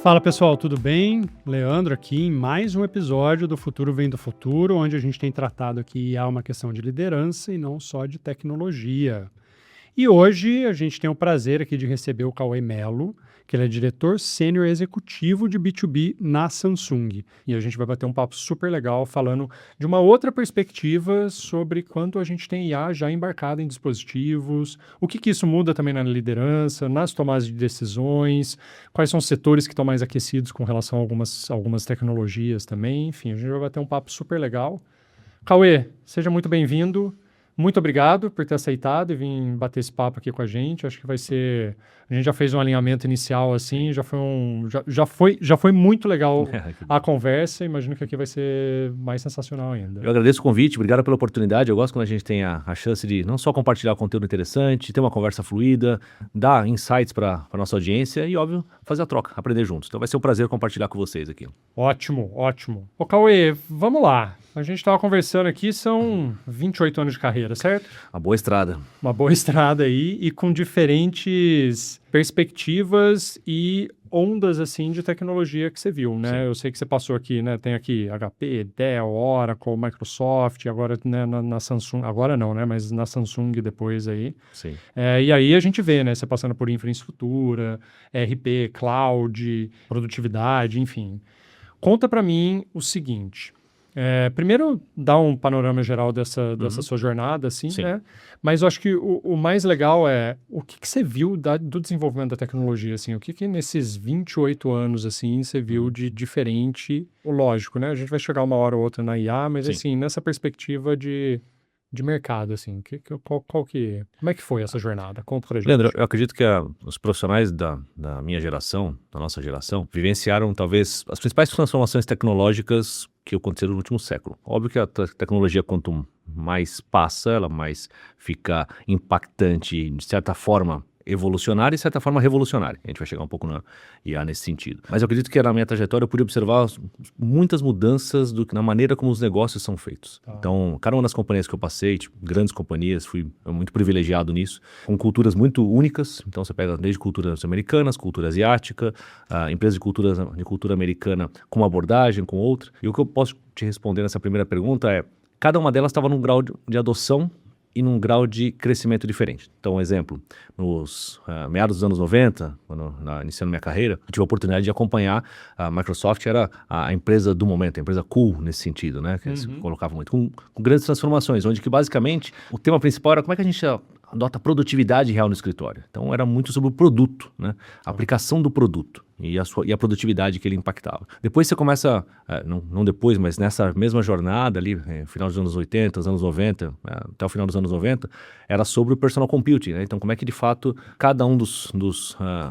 Fala pessoal, tudo bem? Leandro aqui em mais um episódio do Futuro Vem do Futuro, onde a gente tem tratado aqui uma questão de liderança e não só de tecnologia. E hoje a gente tem o prazer aqui de receber o Cauê Mello, que ele é diretor sênior executivo de B2B na Samsung. E a gente vai bater um papo super legal falando de uma outra perspectiva sobre quanto a gente tem IA já embarcado em dispositivos, o que isso muda também na liderança, nas tomadas de decisões, quais são os setores que estão mais aquecidos com relação a algumas tecnologias também. Enfim, a gente vai bater um papo super legal. Cauê, seja muito bem-vindo. Muito obrigado por ter aceitado e vir bater esse papo aqui com a gente. Acho que vai ser... A gente já fez um alinhamento inicial, assim, já foi muito legal a conversa. Imagino que aqui vai ser mais sensacional ainda. Eu agradeço o convite, obrigado pela oportunidade. Eu gosto quando a gente tem a chance de não só compartilhar conteúdo interessante, ter uma conversa fluida, dar insights para a nossa audiência e, óbvio, fazer a troca, aprender juntos. Então vai ser um prazer compartilhar com vocês aqui. Ótimo, ótimo. Ô, Cauê, vamos lá. A gente estava conversando aqui, são 28 anos de carreira, certo? Uma boa estrada. Uma boa estrada aí e com diferentes perspectivas e ondas, assim, de tecnologia que você viu, né? Sim. Eu sei que você passou aqui, né? Tem aqui HP, Dell, Oracle, Microsoft, agora né, na Samsung, agora não, né? Mas na Samsung depois aí. Sim. E aí a gente vê, né? Você passando por infraestrutura, RP, cloud, produtividade, enfim. Conta para mim o seguinte... primeiro, dá um panorama geral dessa sua jornada, assim, Sim. né? Mas eu acho que o mais legal é o que você viu do desenvolvimento da tecnologia, assim? O que nesses 28 anos, assim, você viu de diferente? Lógico, né? A gente vai chegar uma hora ou outra na IA, mas, Sim. assim, nessa perspectiva de mercado, assim, como é que foi essa jornada? Conta pra gente. Leandro, eu acredito que os profissionais da minha geração, da nossa geração, vivenciaram talvez as principais transformações tecnológicas que aconteceram no último século. Óbvio que a tecnologia, quanto mais passa, ela mais fica impactante, de certa forma, evolucionária e, de certa forma, revolucionária. A gente vai chegar um pouco na IA nesse sentido. Mas eu acredito que na minha trajetória eu pude observar muitas mudanças na maneira como os negócios são feitos. Tá. Então, cada uma das companhias que eu passei, grandes companhias, fui muito privilegiado nisso, com culturas muito únicas. Então, você pega desde culturas americanas, cultura asiática, empresas de cultura americana com uma abordagem, com outra. E o que eu posso te responder nessa primeira pergunta é, cada uma delas estava num grau de adoção e num grau de crescimento diferente. Então, um exemplo, nos meados dos anos 90, quando iniciando minha carreira, eu tive a oportunidade de acompanhar a Microsoft, era a empresa do momento, a empresa cool nesse sentido, né? Que eles colocavam muito, com grandes transformações, onde que basicamente o tema principal era como é que a gente adota produtividade real no escritório. Então, era muito sobre o produto, né? A aplicação do produto e a produtividade que ele impactava. Depois você começa, não depois, mas nessa mesma jornada ali, final dos anos 80, anos 90, até o final dos anos 90, era sobre o personal computing, né? Então, como é que de fato cada um dos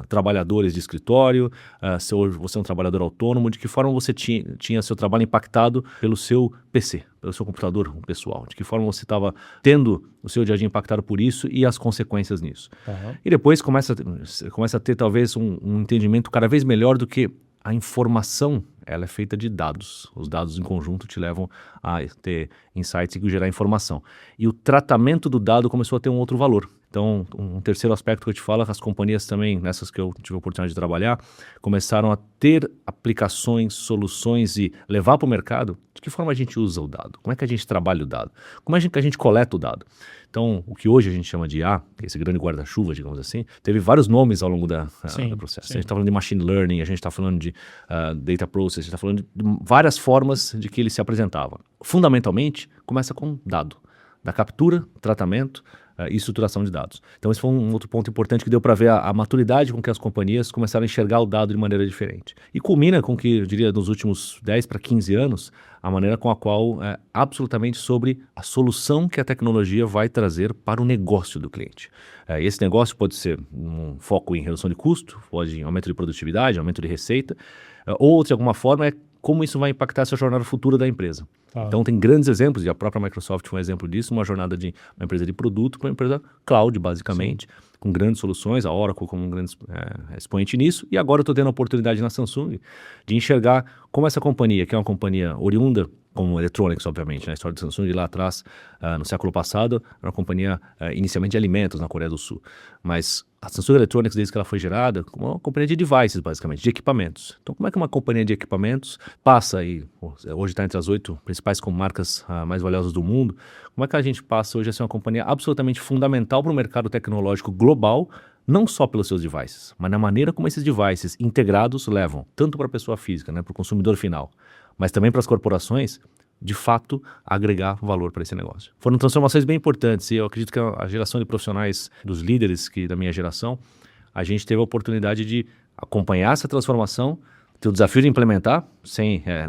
trabalhadores de escritório, se você é um trabalhador autônomo, de que forma você tinha seu trabalho impactado pelo seu PC, pelo seu computador pessoal, de que forma você estava tendo o seu dia a dia impactado por isso e as consequências nisso. Uhum. E depois começa a ter talvez um entendimento cada vez melhor do que a informação, ela é feita de dados. Os dados em conjunto te levam a ter insights e gerar informação. E o tratamento do dado começou a ter um outro valor. Então, um terceiro aspecto que eu te falo, as companhias também, nessas que eu tive a oportunidade de trabalhar, começaram a ter aplicações, soluções e levar para o mercado de que forma a gente usa o dado, como é que a gente trabalha o dado, como é que a gente coleta o dado. Então, o que hoje a gente chama de IA, esse grande guarda-chuva, digamos assim, teve vários nomes ao longo do processo. Sim. A gente está falando de machine learning, a gente está falando de data processing, a gente está falando de várias formas de que ele se apresentava. Fundamentalmente, começa com dado, da captura, tratamento, e estruturação de dados. Então esse foi um outro ponto importante que deu para ver a maturidade com que as companhias começaram a enxergar o dado de maneira diferente. E culmina com que, eu diria, nos últimos 10 para 15 anos, a maneira com a qual é absolutamente sobre a solução que a tecnologia vai trazer para o negócio do cliente. Esse negócio pode ser um foco em redução de custo, pode em aumento de produtividade, aumento de receita, ou de alguma forma é como isso vai impactar essa jornada futura da empresa. Tá. Então tem grandes exemplos, e a própria Microsoft foi um exemplo disso, uma jornada de uma empresa de produto para uma empresa cloud, basicamente, com grandes soluções, a Oracle como um grande expoente nisso, e agora eu estou tendo a oportunidade na Samsung de enxergar como essa companhia, que é uma companhia oriunda como Electronics, obviamente, né? A história da Samsung lá atrás, no século passado, era uma companhia inicialmente de alimentos na Coreia do Sul. Mas a Samsung Electronics, desde que ela foi gerada, como uma companhia de devices, basicamente, de equipamentos. Então, como é que uma companhia de equipamentos passa aí, hoje está entre as 8 principais marcas mais valiosas do mundo, como é que a gente passa hoje a ser uma companhia absolutamente fundamental para o mercado tecnológico global, não só pelos seus devices, mas na maneira como esses devices integrados levam, tanto para a pessoa física, né, para o consumidor final, mas também para as corporações, de fato, agregar valor para esse negócio. Foram transformações bem importantes e eu acredito que a geração de profissionais, dos líderes da minha geração, a gente teve a oportunidade de acompanhar essa transformação, ter o desafio de implementar,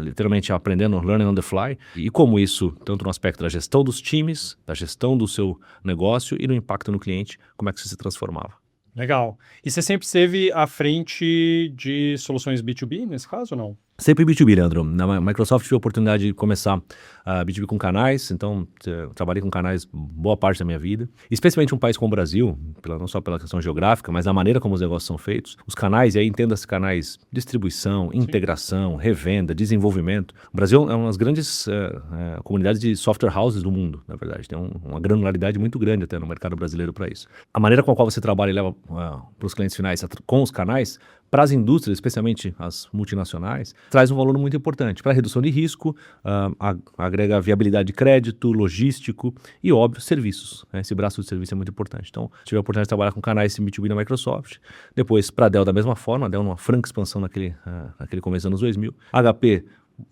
literalmente aprendendo, learning on the fly, e como isso, tanto no aspecto da gestão dos times, da gestão do seu negócio e do impacto no cliente, como é que isso se transformava. Legal. E você sempre esteve à frente de soluções B2B, nesse caso, ou não? Sempre B2B, Leandro. Na Microsoft tive a oportunidade de começar a B2B com canais, então trabalhei com canais boa parte da minha vida. Especialmente um país como o Brasil, não só pela questão geográfica, mas da maneira como os negócios são feitos. Os canais, e aí entenda-se canais distribuição, integração, revenda, desenvolvimento. O Brasil é uma das grandes comunidades de software houses do mundo, na verdade. Tem uma granularidade muito grande até no mercado brasileiro para isso. A maneira com a qual você trabalha e leva para os clientes finais com os canais, para as indústrias, especialmente as multinacionais, traz um valor muito importante para a redução de risco, agrega viabilidade de crédito, logístico e, óbvio, serviços. Esse braço de serviço é muito importante. Então, tive a oportunidade de trabalhar com canais B2B na Microsoft, depois para a Dell da mesma forma, a Dell numa franca expansão naquele começo dos anos 2000. HP,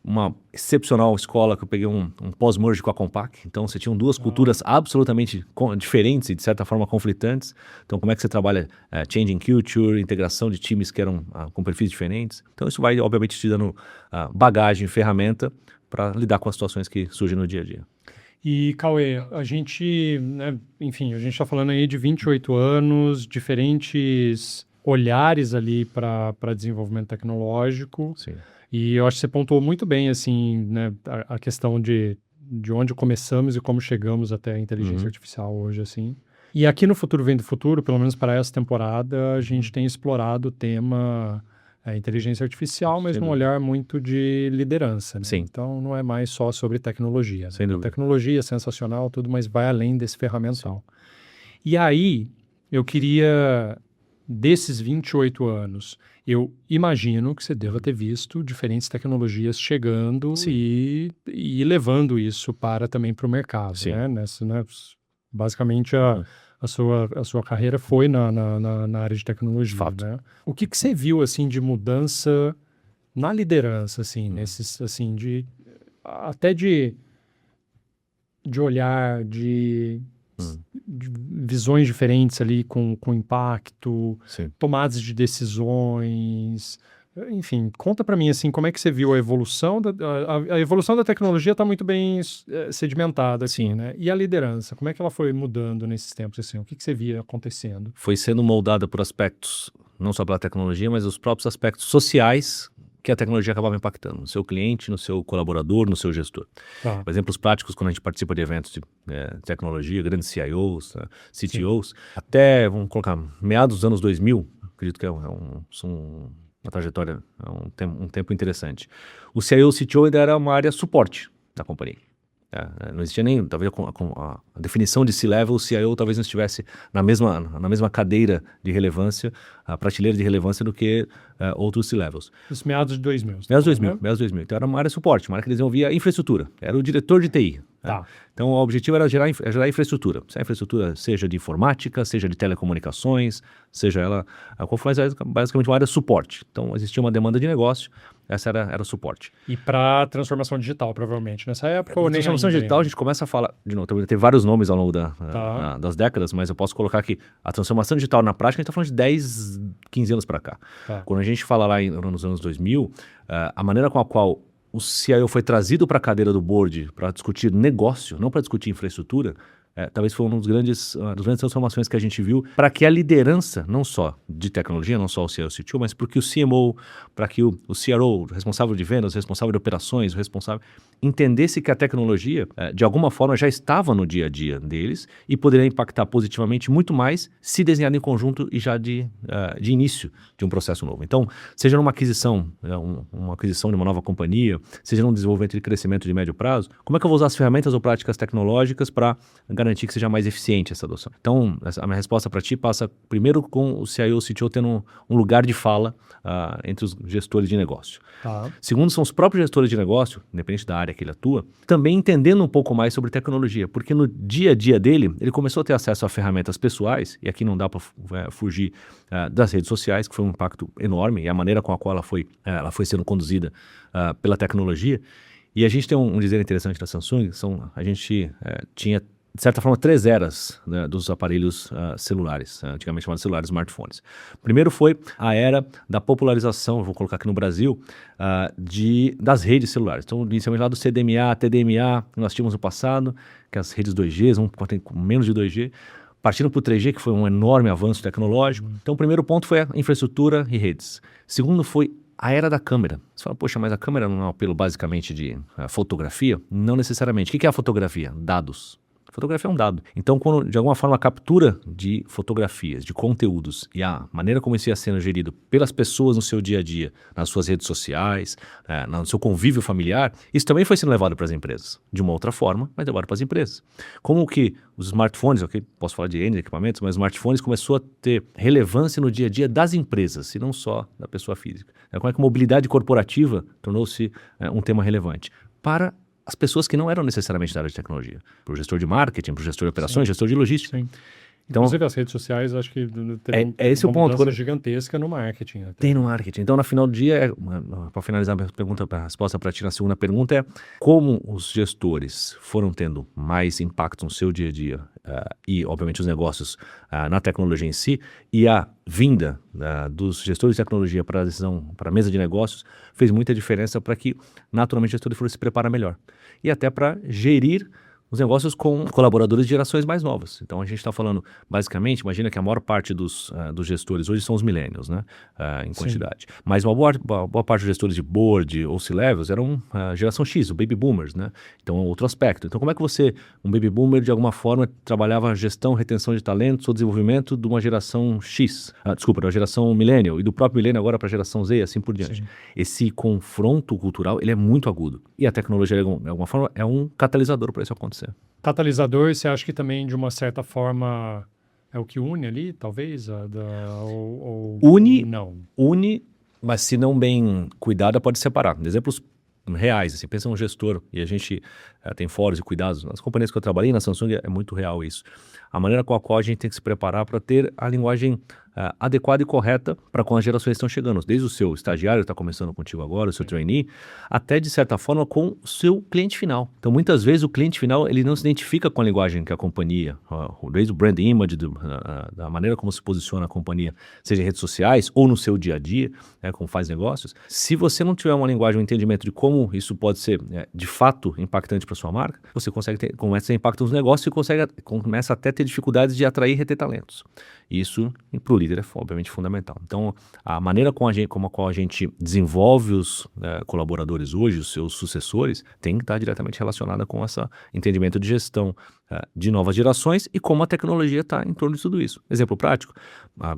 uma excepcional escola que eu peguei um pós-merge com a Compaq, então você tinha duas culturas absolutamente diferentes e de certa forma conflitantes, então como é que você trabalha changing culture, integração de times que eram com perfis diferentes, então isso vai obviamente te dando bagagem, ferramenta para lidar com as situações que surgem no dia a dia. E, Cauê, a gente, né, enfim, a gente está falando aí de 28 anos, diferentes olhares ali para desenvolvimento tecnológico. Sim. E eu acho que você pontuou muito bem, assim, né, a questão de onde começamos e como chegamos até a inteligência artificial hoje, assim. E aqui no Futuro Vem do Futuro, pelo menos para essa temporada, a gente tem explorado o tema inteligência artificial, mas num olhar muito de liderança, né? Sim. Então, não é mais só sobre tecnologia. Né? Sem dúvida. Tecnologia é sensacional, tudo, mas vai além desse ferramental. Sim. E aí, eu queria, desses 28 anos... Eu imagino que você deva ter visto diferentes tecnologias chegando e levando isso também para o mercado. Sim. Né? Basicamente, a sua carreira foi na área de tecnologia. Fato. Né? O que você viu assim, de mudança na liderança, assim, nesses, assim, até de olhar, de visões diferentes ali com impacto, Sim. tomadas de decisões, enfim, conta para mim assim, como é que você viu a evolução a evolução da tecnologia está muito bem sedimentada aqui, Sim. né? E a liderança, como é que ela foi mudando nesses tempos assim? O que você via acontecendo? Foi sendo moldada por aspectos, não só pela tecnologia, mas os próprios aspectos sociais que a tecnologia acabava impactando, no seu cliente, no seu colaborador, no seu gestor. Tá. Por exemplos práticos, quando a gente participa de eventos de tecnologia, grandes CIOs, CTOs, sim, até, vamos colocar, meados dos anos 2000, acredito que uma trajetória, um tempo interessante. O CIO, CTO ainda era uma área suporte da companhia. Não existia nem, talvez a definição de C-Level, o CIO talvez não estivesse na mesma cadeira de relevância, a prateleira de relevância do que outros C-Levels. Os meados de 2000. Meados de 2000. Então era uma área suporte, uma área que desenvolvia infraestrutura. Era o diretor de TI. Tá. Então o objetivo era gerar infraestrutura. Se a infraestrutura seja de informática, seja de telecomunicações, seja ela qual for, basicamente uma área de suporte. Então existia uma demanda de negócio, essa era o suporte. E para transformação digital, provavelmente, nessa época? Ou Transformação digital, a gente começa a falar, de novo, tem vários nomes ao longo das décadas, mas eu posso colocar que a transformação digital na prática, a gente está falando de 10, 15 anos para cá. Tá. Quando a gente fala lá nos anos 2000, a maneira com a qual o CIO foi trazido para a cadeira do board para discutir negócio, não para discutir infraestrutura, talvez foi uma das grandes transformações que a gente viu para que a liderança, não só de tecnologia, não só o CEO, CTO, mas porque o CMO, para que o CRO, o responsável de vendas, o responsável de operações, o responsável, entendesse que a tecnologia, de alguma forma, já estava no dia a dia deles e poderia impactar positivamente muito mais se desenhado em conjunto e já de início de um processo novo. Então, seja numa aquisição, uma aquisição de uma nova companhia, seja num desenvolvimento de crescimento de médio prazo, como é que eu vou usar as ferramentas ou práticas tecnológicas para garantir que seja mais eficiente essa adoção? Então, a minha resposta para ti passa primeiro com o CIO ou o CTO tendo um lugar de fala entre os gestores de negócio. Tá. Segundo, são os próprios gestores de negócio, independente da área que ele atua, também entendendo um pouco mais sobre tecnologia, porque no dia a dia dele, ele começou a ter acesso a ferramentas pessoais, e aqui não dá para fugir das redes sociais, que foi um impacto enorme, e a maneira com a qual ela foi sendo conduzida pela tecnologia. E a gente tem um dizer interessante da Samsung, a gente tinha, de certa forma, 3 eras, né, dos aparelhos celulares, antigamente chamados celulares smartphones. Primeiro foi a era da popularização, vou colocar aqui no Brasil, das redes celulares. Então, inicialmente lá do CDMA, TDMA, que nós tínhamos no passado, que as redes 2G, com menos de 2G, partindo para o 3G, que foi um enorme avanço tecnológico. Então, o primeiro ponto foi a infraestrutura e redes. Segundo foi a era da câmera. Você fala, poxa, mas a câmera não é um apelo basicamente de fotografia? Não necessariamente. O que é a fotografia? Dados. Fotografia é um dado. Então, quando, de alguma forma, a captura de fotografias, de conteúdos e a maneira como isso ia sendo gerido pelas pessoas no seu dia a dia, nas suas redes sociais, no seu convívio familiar, isso também foi sendo levado para as empresas. De uma outra forma, mas levado para as empresas. Como que os smartphones, ok, posso falar de N equipamentos, mas os smartphones começou a ter relevância no dia a dia das empresas, e não só da pessoa física. Como é que a mobilidade corporativa tornou-se um tema relevante para as pessoas que não eram necessariamente da área de tecnologia. Para o gestor de marketing, para o gestor de operações, gestor de logística. Sim. Então, inclusive as redes sociais, acho que tem esse uma o ponto. mudança gigantesca no marketing. Até. Tem no marketing. Então, no final do dia, para finalizar a resposta para ti na segunda pergunta é como os gestores foram tendo mais impacto no seu dia a dia e, obviamente, os negócios na tecnologia em si, e a vinda dos gestores de tecnologia para a mesa de negócios fez muita diferença para que, naturalmente, o gestor fosse se preparar melhor. E até para gerir os negócios com colaboradores de gerações mais novas. Então, a gente está falando, basicamente, imagina que a maior parte dos gestores hoje são os millennials, né, em quantidade. Mas uma boa parte dos gestores de board ou C-levels eram geração X, o baby boomers, né? Então, é outro aspecto. Então, como é que um baby boomer, de alguma forma, trabalhava gestão, retenção de talentos ou desenvolvimento de uma geração X, da geração millennial, e do próprio millennial agora para a geração Z, e assim por diante. Sim. Esse confronto cultural, ele é muito agudo. E a tecnologia, de alguma forma, é um catalisador para isso acontecer. Catalisador, você acha que também, de uma certa forma, é o que une ali, talvez? Une, mas se não bem cuidada, pode separar. Exemplos reais, assim, pensa um gestor, e a gente tem fóruns e cuidados. Nas companhias que eu trabalhei, na Samsung, é muito real isso. A maneira com a qual a gente tem que se preparar para ter a linguagem adequada e correta para quando as gerações estão chegando. Desde o seu estagiário, que está começando contigo agora, o seu trainee, até, de certa forma, com o seu cliente final. Então, muitas vezes, o cliente final ele não se identifica com a linguagem que a companhia, desde o brand image, da maneira como se posiciona a companhia, seja em redes sociais ou no seu dia a dia, como faz negócios. Se você não tiver uma linguagem, um entendimento de como isso pode ser, de fato, impactante para sua marca, você começa a ter impacto nos negócios e começa até a ter dificuldades de atrair e reter talentos. Isso, para o líder, é obviamente fundamental. Então, a maneira com a qual a gente desenvolve os colaboradores hoje, os seus sucessores, tem que estar diretamente relacionada com esse entendimento de gestão de novas gerações e como a tecnologia está em torno de tudo isso. Exemplo prático,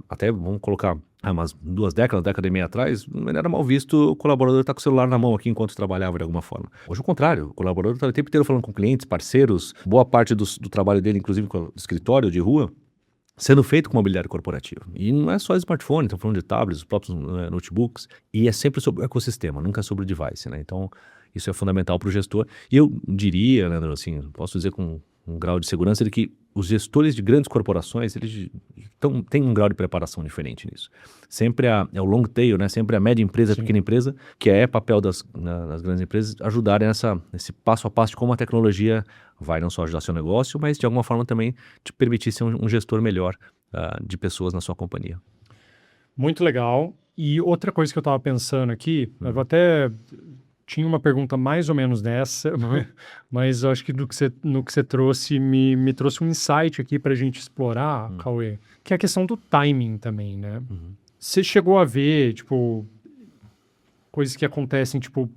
até vamos colocar umas 2 décadas, década e meia atrás, não era mal visto o colaborador estar com o celular na mão aqui enquanto trabalhava de alguma forma. Hoje, o contrário, o colaborador está o tempo inteiro falando com clientes, parceiros, boa parte do trabalho dele, inclusive com o escritório de rua, sendo feito com mobilidade corporativa. E não é só smartphone, estamos falando de tablets, os próprios notebooks, e é sempre sobre o ecossistema, nunca sobre o device, né? Então, isso é fundamental para o gestor. E eu diria, Leandro, assim, posso dizer com um grau de segurança de que os gestores de grandes corporações, eles têm um grau de preparação diferente nisso. Sempre é o long tail, né? Sempre a média empresa, a pequena empresa, que é papel das grandes empresas ajudarem nesse passo a passo de como a tecnologia vai não só ajudar seu negócio, mas de alguma forma também te permitir ser um gestor melhor de pessoas na sua companhia. Muito legal. E outra coisa que eu estava pensando aqui, eu vou até tinha uma pergunta mais ou menos dessa, mas eu acho que no que você trouxe, me trouxe um insight aqui para a gente explorar, Cauê, que é a questão do timing também, né? Você chegou a ver, tipo, coisas que acontecem, tipo,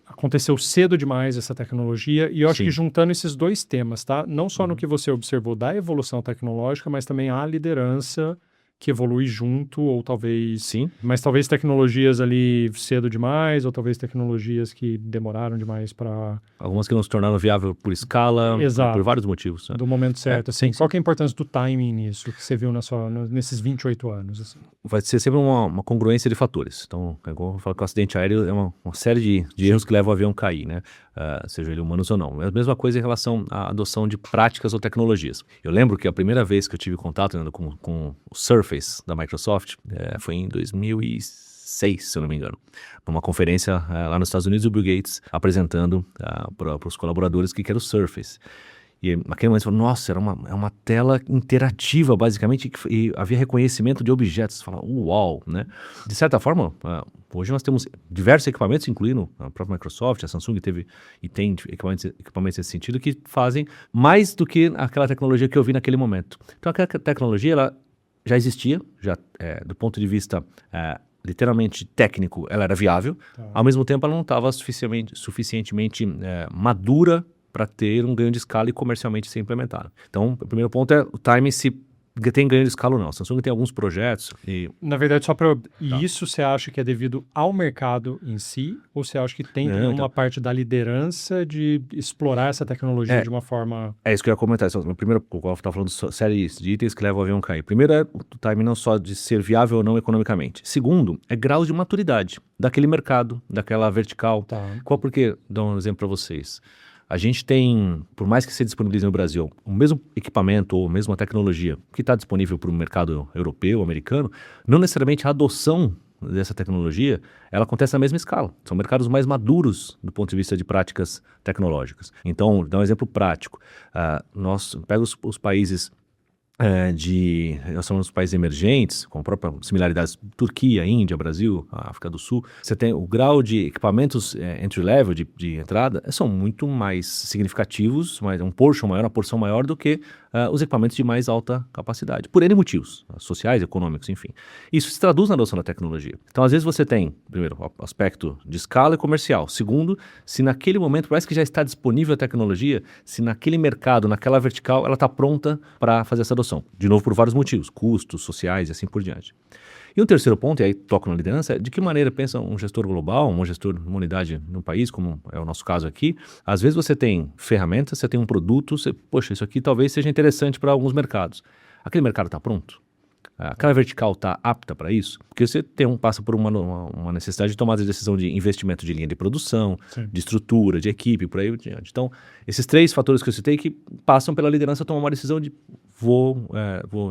aconteceu cedo demais essa tecnologia, e eu acho que juntando esses dois temas, tá? Não só no que você observou da evolução tecnológica, mas também a liderança que evolui junto, ou talvez... Sim. Mas talvez tecnologias ali cedo demais, ou talvez tecnologias que demoraram demais para... Algumas que não se tornaram viável por escala, por vários motivos. Né? Do momento certo, assim. Qual que é a importância do timing nisso, que você viu nesses 28 anos? Assim? Vai ser sempre uma congruência de fatores. Então, igual eu falo que o acidente aéreo é uma série de erros que levam o avião a cair, né? Seja ele humanos ou não. É a mesma coisa em relação à adoção de práticas ou tecnologias. Eu lembro que a primeira vez que eu tive contato, né, com o Surface da Microsoft foi em 2006, se eu não me engano, numa conferência lá nos Estados Unidos, o Bill Gates apresentando para os colaboradores o que era o Surface. E naquele momento, falou, nossa, é uma tela interativa, basicamente, e havia reconhecimento de objetos. Você fala, uau, né? De certa forma, hoje nós temos diversos equipamentos, incluindo a própria Microsoft, a Samsung tem equipamentos nesse sentido, que fazem mais do que aquela tecnologia que eu vi naquele momento. Então, aquela tecnologia, ela já existia, do ponto de vista... literalmente técnico, ela era viável, ao mesmo tempo ela não estava suficientemente madura para ter um ganho de escala e comercialmente ser implementada. Então, o primeiro ponto é o timing, se tem ganho de escala ou não. A Samsung tem alguns projetos e... Na verdade, só para... Isso você acha que é devido ao mercado em si? Ou você acha que tem uma parte da liderança de explorar essa tecnologia de uma forma... É isso que eu ia comentar. Primeiro, eu estava falando de séries de itens que levam o avião a cair. Primeiro é o timing não só de ser viável ou não economicamente. Segundo, é grau de maturidade daquele mercado, daquela vertical. Porque, dou um exemplo para vocês. A gente tem, por mais que se disponibilize no Brasil, o mesmo equipamento ou a mesma tecnologia que está disponível para o mercado europeu, americano, não necessariamente a adoção dessa tecnologia, ela acontece na mesma escala. São mercados mais maduros do ponto de vista de práticas tecnológicas. Então, dá um exemplo prático. Nós pegamos os países... nós somos países emergentes, com próprias similaridades, Turquia, Índia, Brasil, África do Sul. Você tem o grau de equipamentos entry-level, de entrada, são muito mais significativos, uma porção maior do que os equipamentos de mais alta capacidade, por N motivos, sociais, econômicos, enfim. Isso se traduz na adoção da tecnologia. Então, às vezes você tem, primeiro, o aspecto de escala e comercial. Segundo, se naquele momento parece que já está disponível a tecnologia, se naquele mercado, naquela vertical, ela está pronta para fazer essa adoção. De novo, por vários motivos, custos, sociais e assim por diante. E um terceiro ponto, e aí toco na liderança, é de que maneira pensa um gestor global, um gestor de uma unidade no país, como é o nosso caso aqui. Às vezes você tem ferramentas, você tem um produto, poxa, isso aqui talvez seja interessante para alguns mercados. Aquele mercado está pronto? Aquela vertical está apta para isso? Porque você passa por uma necessidade de tomar a decisão de investimento de linha de produção, de estrutura, de equipe, por aí adiante. Então, esses três fatores que eu citei que passam pela liderança tomar uma decisão de vou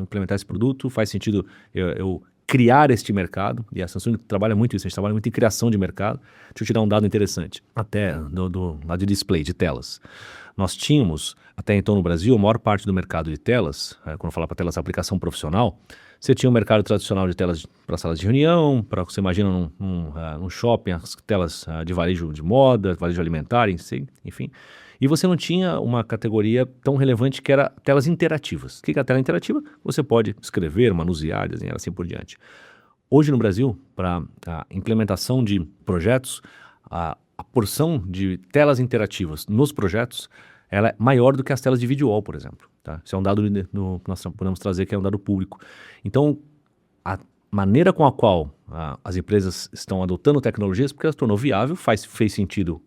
implementar esse produto, faz sentido eu criar este mercado, e a Samsung trabalha muito isso, a gente trabalha muito em criação de mercado. Deixa eu te dar um dado interessante, até do lado de display, de telas. Nós tínhamos, até então no Brasil, a maior parte do mercado de telas, quando eu falo para telas de aplicação profissional, você tinha um mercado tradicional de telas para salas de reunião, para você imagina num shopping, as telas de varejo de moda, varejo alimentar, enfim. E você não tinha uma categoria tão relevante que era telas interativas. O que é a tela interativa? Você pode escrever, manusear, desenhar, assim por diante. Hoje no Brasil, para a implementação de projetos, a porção de telas interativas nos projetos ela é maior do que as telas de video wall, por exemplo. Tá? Isso é um dado que nós podemos trazer que é um dado público. Então, a maneira com a qual as empresas estão adotando tecnologias, porque ela se tornou viável, fez sentido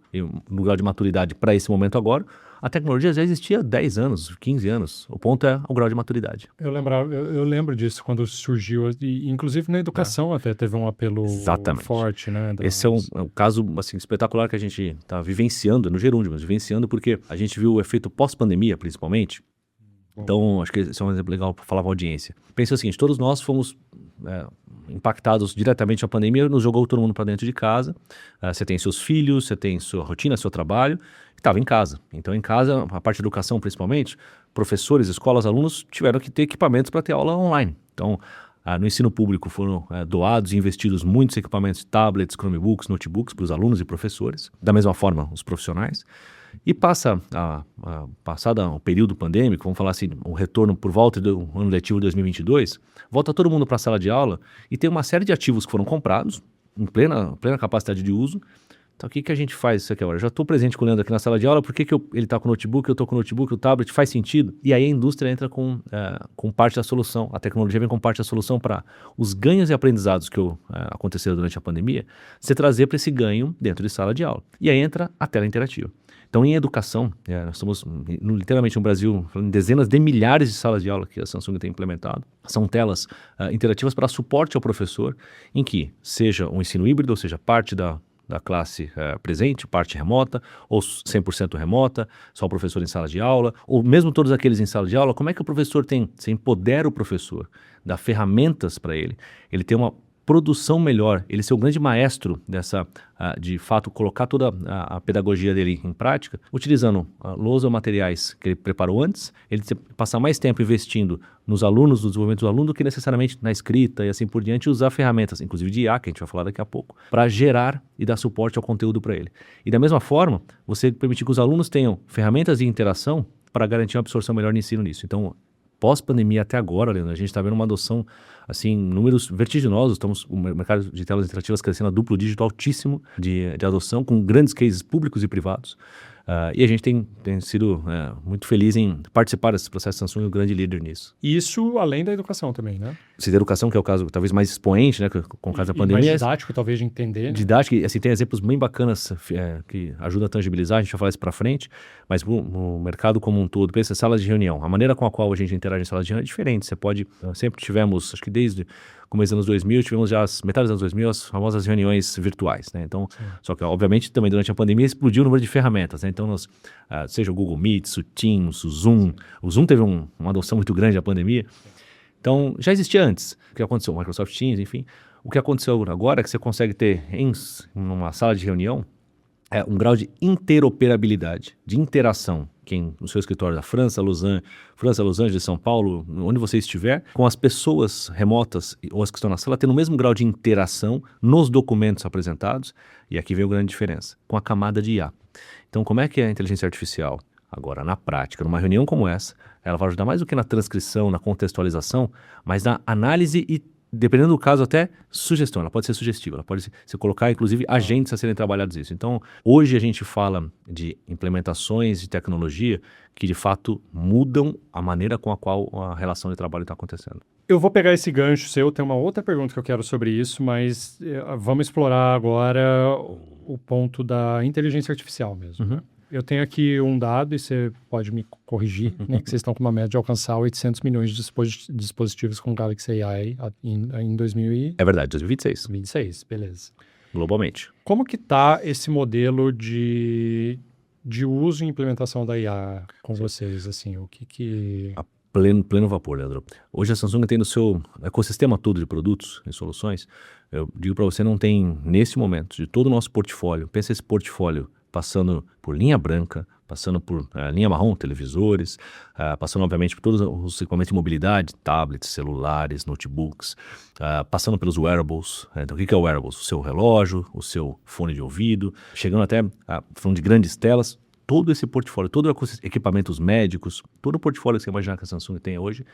no grau de maturidade para esse momento agora. A tecnologia já existia há 10 anos, 15 anos. O ponto é o grau de maturidade. Eu lembro disso quando surgiu, e inclusive na educação até teve um apelo forte, né? Esse é um caso assim, espetacular que a gente está vivenciando, no gerúndio, mas vivenciando porque a gente viu o efeito pós-pandemia, principalmente. Então, acho que esse é um exemplo legal para falar para a audiência. Pensa o seguinte, todos nós fomos impactados diretamente na pandemia, nos jogou todo mundo para dentro de casa. Você tem seus filhos, você tem sua rotina, seu trabalho, estava em casa. Então, em casa, a parte de educação principalmente, professores, escolas, alunos tiveram que ter equipamentos para ter aula online. Então, no ensino público foram doados e investidos muitos equipamentos, tablets, Chromebooks, notebooks para os alunos e professores, da mesma forma os profissionais. E passado o período pandêmico, vamos falar assim, o retorno por volta do ano letivo de 2022, volta todo mundo para a sala de aula e tem uma série de ativos que foram comprados em plena capacidade de uso. Então, o que a gente faz isso aqui agora? Eu já estou presente com o Leandro aqui na sala de aula, por que ele está com o notebook, eu estou com o notebook, o tablet, faz sentido? E aí a indústria entra com parte da solução, a tecnologia vem com parte da solução para os ganhos e aprendizados que aconteceram durante a pandemia, você trazer para esse ganho dentro de sala de aula. E aí entra a tela interativa. Então, em educação, nós estamos literalmente no Brasil falando em dezenas de milhares de salas de aula que a Samsung tem implementado. São telas interativas para suporte ao professor, em que seja um ensino híbrido, ou seja, parte da classe presente, parte remota, ou 100% remota, só o professor em sala de aula, ou mesmo todos aqueles em sala de aula, como é que o professor você empodera o professor, dá ferramentas para ele ter uma produção melhor, ele ser o grande maestro de fato, colocar toda a pedagogia dele em prática, utilizando lousa ou materiais que ele preparou antes, ele passar mais tempo investindo nos alunos, no desenvolvimento do aluno, do que necessariamente na escrita e assim por diante, usar ferramentas, inclusive de IA, que a gente vai falar daqui a pouco, para gerar e dar suporte ao conteúdo para ele. E da mesma forma, você permitir que os alunos tenham ferramentas de interação para garantir uma absorção melhor no ensino nisso. Então, pós-pandemia até agora, Leandro, a gente está vendo uma adoção, assim, números vertiginosos. O mercado de telas interativas crescendo a duplo dígito altíssimo de adoção, com grandes cases públicos e privados. E a gente tem sido muito feliz em participar desse processo. Samsung é um grande líder nisso. Isso além da educação também, né? Se da educação, que é o caso talvez mais expoente, né, com o caso da pandemia. Mais didático, talvez, de entender. Didático, assim, tem exemplos bem bacanas que ajudam a tangibilizar, a gente vai falar isso para frente, mas no mercado como um todo, pensa salas de reunião. A maneira com a qual a gente interage em salas de reunião é diferente. Sempre tivemos, acho que desde começo dos anos 2000, tivemos já metade dos anos 2000 as famosas reuniões virtuais, né? Então, só que obviamente também durante a pandemia explodiu o número de ferramentas, né? Então, seja o Google Meet, o Teams, o Zoom. O Zoom teve uma adoção muito grande na pandemia. Então, já existia antes. O que aconteceu? O Microsoft Teams, enfim. O que aconteceu agora é que você consegue ter em uma sala de reunião um grau de interoperabilidade, de interação, no seu escritório da França, Los Angeles, São Paulo, onde você estiver, com as pessoas remotas ou as que estão na sala, tendo o mesmo grau de interação nos documentos apresentados, e aqui vem a grande diferença, com a camada de IA. Então, como é que é a inteligência artificial? Agora, na prática, numa reunião como essa, ela vai ajudar mais do que na transcrição, na contextualização, mas na análise e, dependendo do caso, até sugestão. Ela pode ser sugestiva, ela pode se colocar, inclusive, agentes a serem trabalhados isso. Então, hoje a gente fala de implementações de tecnologia que, de fato, mudam a maneira com a qual a relação de trabalho está acontecendo. Eu vou pegar esse gancho seu, tem uma outra pergunta que eu quero sobre isso, mas vamos explorar agora o ponto da inteligência artificial mesmo. Uhum. Né? Eu tenho aqui um dado, e você pode me corrigir, né, que vocês estão com uma média de alcançar 800 milhões de dispositivos com Galaxy AI em 2026. É verdade, 2026. 26, beleza. Globalmente. Como que está esse modelo de uso e implementação da IA com vocês? Assim, o que... A pleno vapor, Leandro. Hoje a Samsung tem no seu ecossistema todo de produtos e soluções, eu digo para você, não tem, nesse momento, de todo o nosso portfólio, pensa esse portfólio passando por linha branca, passando por linha marrom, televisores, passando, obviamente, por todos os equipamentos de mobilidade, tablets, celulares, notebooks, passando pelos wearables. Então, o que é o wearables? O seu relógio, o seu fone de ouvido, chegando até, falando de grandes telas, todo esse portfólio, todo equipamentos médicos, todo o portfólio que você imaginar que a Samsung tem hoje,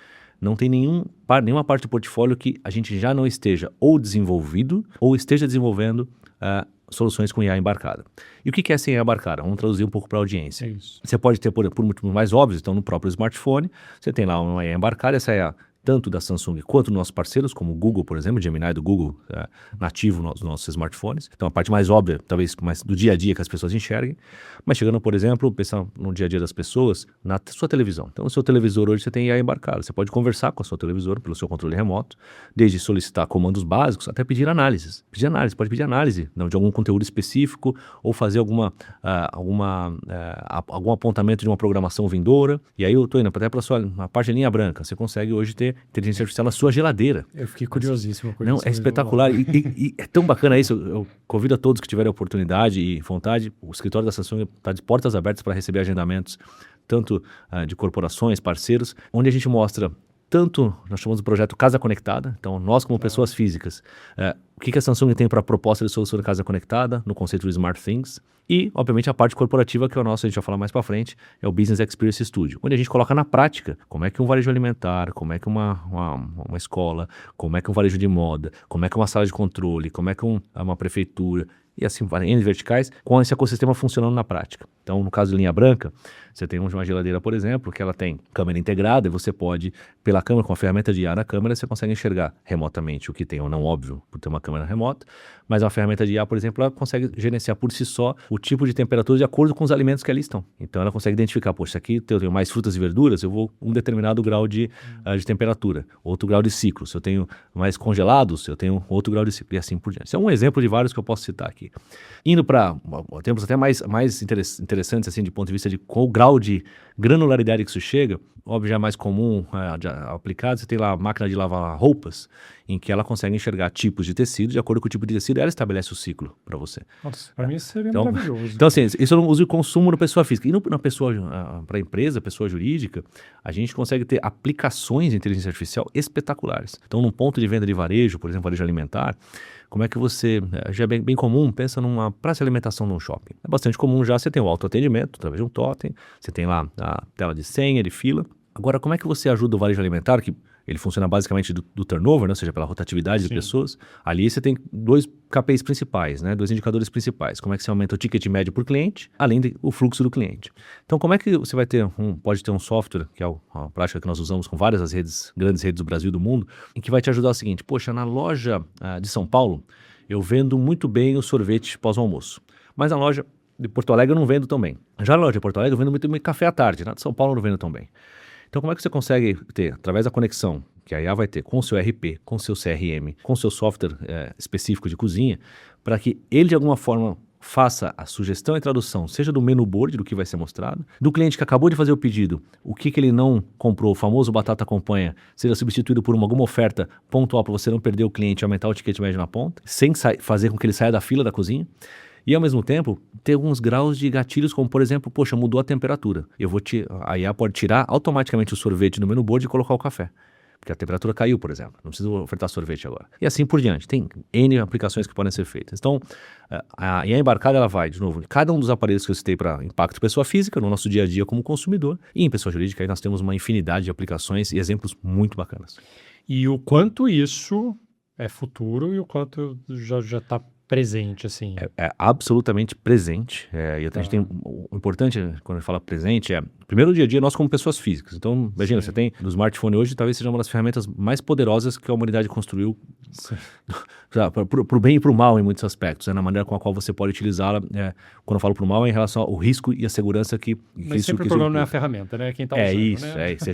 não tem nenhuma parte do portfólio que a gente já não esteja ou desenvolvido ou esteja desenvolvendo soluções com IA embarcada. E o que é essa IA embarcada? Vamos traduzir um pouco para a audiência. Você pode ter, por motivos mais óbvios, então no próprio smartphone, você tem lá uma IA embarcada, essa IA tanto da Samsung quanto dos nossos parceiros, como o Google, por exemplo, o Gemini do Google, nativo nos nossos smartphones. Então, a parte mais óbvia, talvez mais do dia a dia que as pessoas enxerguem. Mas chegando, por exemplo, pensar no dia a dia das pessoas, na sua televisão. Então, no seu televisor hoje você tem IA embarcada. Você pode conversar com a sua televisor pelo seu controle remoto, desde solicitar comandos básicos até pedir análises. Pode pedir análise de algum conteúdo específico ou fazer algum apontamento de uma programação vindoura. E aí eu estou indo até para a parte de linha branca. Você consegue hoje ter inteligência artificial na sua geladeira. Eu fiquei curiosíssimo. Não, é espetacular. E é tão bacana isso. Eu convido a todos que tiverem oportunidade e vontade. O escritório da Samsung está de portas abertas para receber agendamentos, tanto de corporações, parceiros, onde a gente mostra tanto, nós chamamos do projeto Casa Conectada, então nós como pessoas físicas, o que a Samsung tem para a proposta de solução de casa conectada, no conceito de Smart Things, e, obviamente, a parte corporativa, que é o nosso, a gente vai falar mais para frente, é o Business Experience Studio, onde a gente coloca na prática como é que um varejo alimentar, como é que uma escola, como é que um varejo de moda, como é que uma sala de controle, como é que uma prefeitura, e assim, N verticais, com esse ecossistema funcionando na prática. Então, no caso de linha branca, você tem uma geladeira, por exemplo, que ela tem câmera integrada e você pode, pela câmera, com a ferramenta de IA na câmera, você consegue enxergar remotamente o que tem ou não, óbvio, por ter uma câmera remota, mas a ferramenta de IA, por exemplo, ela consegue gerenciar por si só o tipo de temperatura de acordo com os alimentos que ali estão. Então, ela consegue identificar, poxa, aqui eu tenho mais frutas e verduras, eu vou um determinado grau de temperatura, outro grau de ciclo. Se eu tenho mais congelados, eu tenho outro grau de ciclo, e assim por diante. Isso é um exemplo de vários que eu posso citar aqui. Indo para tempos até mais interessantes, assim, de ponto de vista de qual grau de granularidade que isso chega, óbvio, já é mais comum aplicado, você tem lá a máquina de lavar roupas, em que ela consegue enxergar tipos de tecido, de acordo com o tipo de tecido, ela estabelece o ciclo para você. Nossa, para mim isso seria maravilhoso. Então, assim, isso eu não uso o consumo na pessoa física. E na pessoa, para a empresa, pessoa jurídica, a gente consegue ter aplicações de inteligência artificial espetaculares. Então, num ponto de venda de varejo, por exemplo, varejo alimentar, como é que você, já é bem comum, pensa numa praça de alimentação num shopping. É bastante comum já, você tem o autoatendimento, através de um totem, você tem lá a tela de senha, de fila. Agora, como é que você ajuda o varejo alimentar, que ele funciona basicamente do turnover, né? Ou seja, pela rotatividade de pessoas. Ali você tem dois KPIs principais, né? 2 indicadores principais. Como é que você aumenta o ticket médio por cliente, além do fluxo do cliente. Então, como é que você vai ter pode ter um software, que é a prática que nós usamos com várias das grandes redes do Brasil e do mundo, em que vai te ajudar o seguinte, poxa, na loja de São Paulo, eu vendo muito bem o sorvete pós-almoço. Mas na loja de Porto Alegre eu não vendo tão bem. Já na loja de Porto Alegre eu vendo muito bem café à tarde, na de São Paulo eu não vendo tão bem. Então, como é que você consegue ter, através da conexão que a IA vai ter com o seu RP, com o seu CRM, com o seu software específico de cozinha, para que ele, de alguma forma, faça a sugestão e tradução, seja do menu board, do que vai ser mostrado, do cliente que acabou de fazer o pedido, o que ele não comprou, o famoso batata acompanha, seja substituído por alguma oferta pontual para você não perder o cliente e aumentar o ticket médio na ponta, sem fazer com que ele saia da fila da cozinha. E, ao mesmo tempo, ter alguns graus de gatilhos, como, por exemplo, poxa, mudou a temperatura. A IA pode tirar automaticamente o sorvete do menu board e colocar o café. Porque a temperatura caiu, por exemplo. Não precisa ofertar sorvete agora. E assim por diante. Tem N aplicações que podem ser feitas. Então, a IA embarcada, ela vai, de novo, cada um dos aparelhos que eu citei para impacto pessoa física, no nosso dia a dia como consumidor, e em pessoa jurídica, aí nós temos uma infinidade de aplicações e exemplos muito bacanas. E o quanto isso é futuro e o quanto já está presente, assim. É absolutamente presente. E a gente tem, o importante, quando a gente fala presente, primeiro, dia a dia, nós como pessoas físicas. Então, imagina, você tem no smartphone hoje, talvez seja uma das ferramentas mais poderosas que a humanidade construiu para o bem e para o mal em muitos aspectos, na maneira com a qual você pode utilizá-la. Quando eu falo para o mal, é em relação ao risco e a segurança que Mas isso, sempre o problema não é a ferramenta, né? Quem está usando, isso,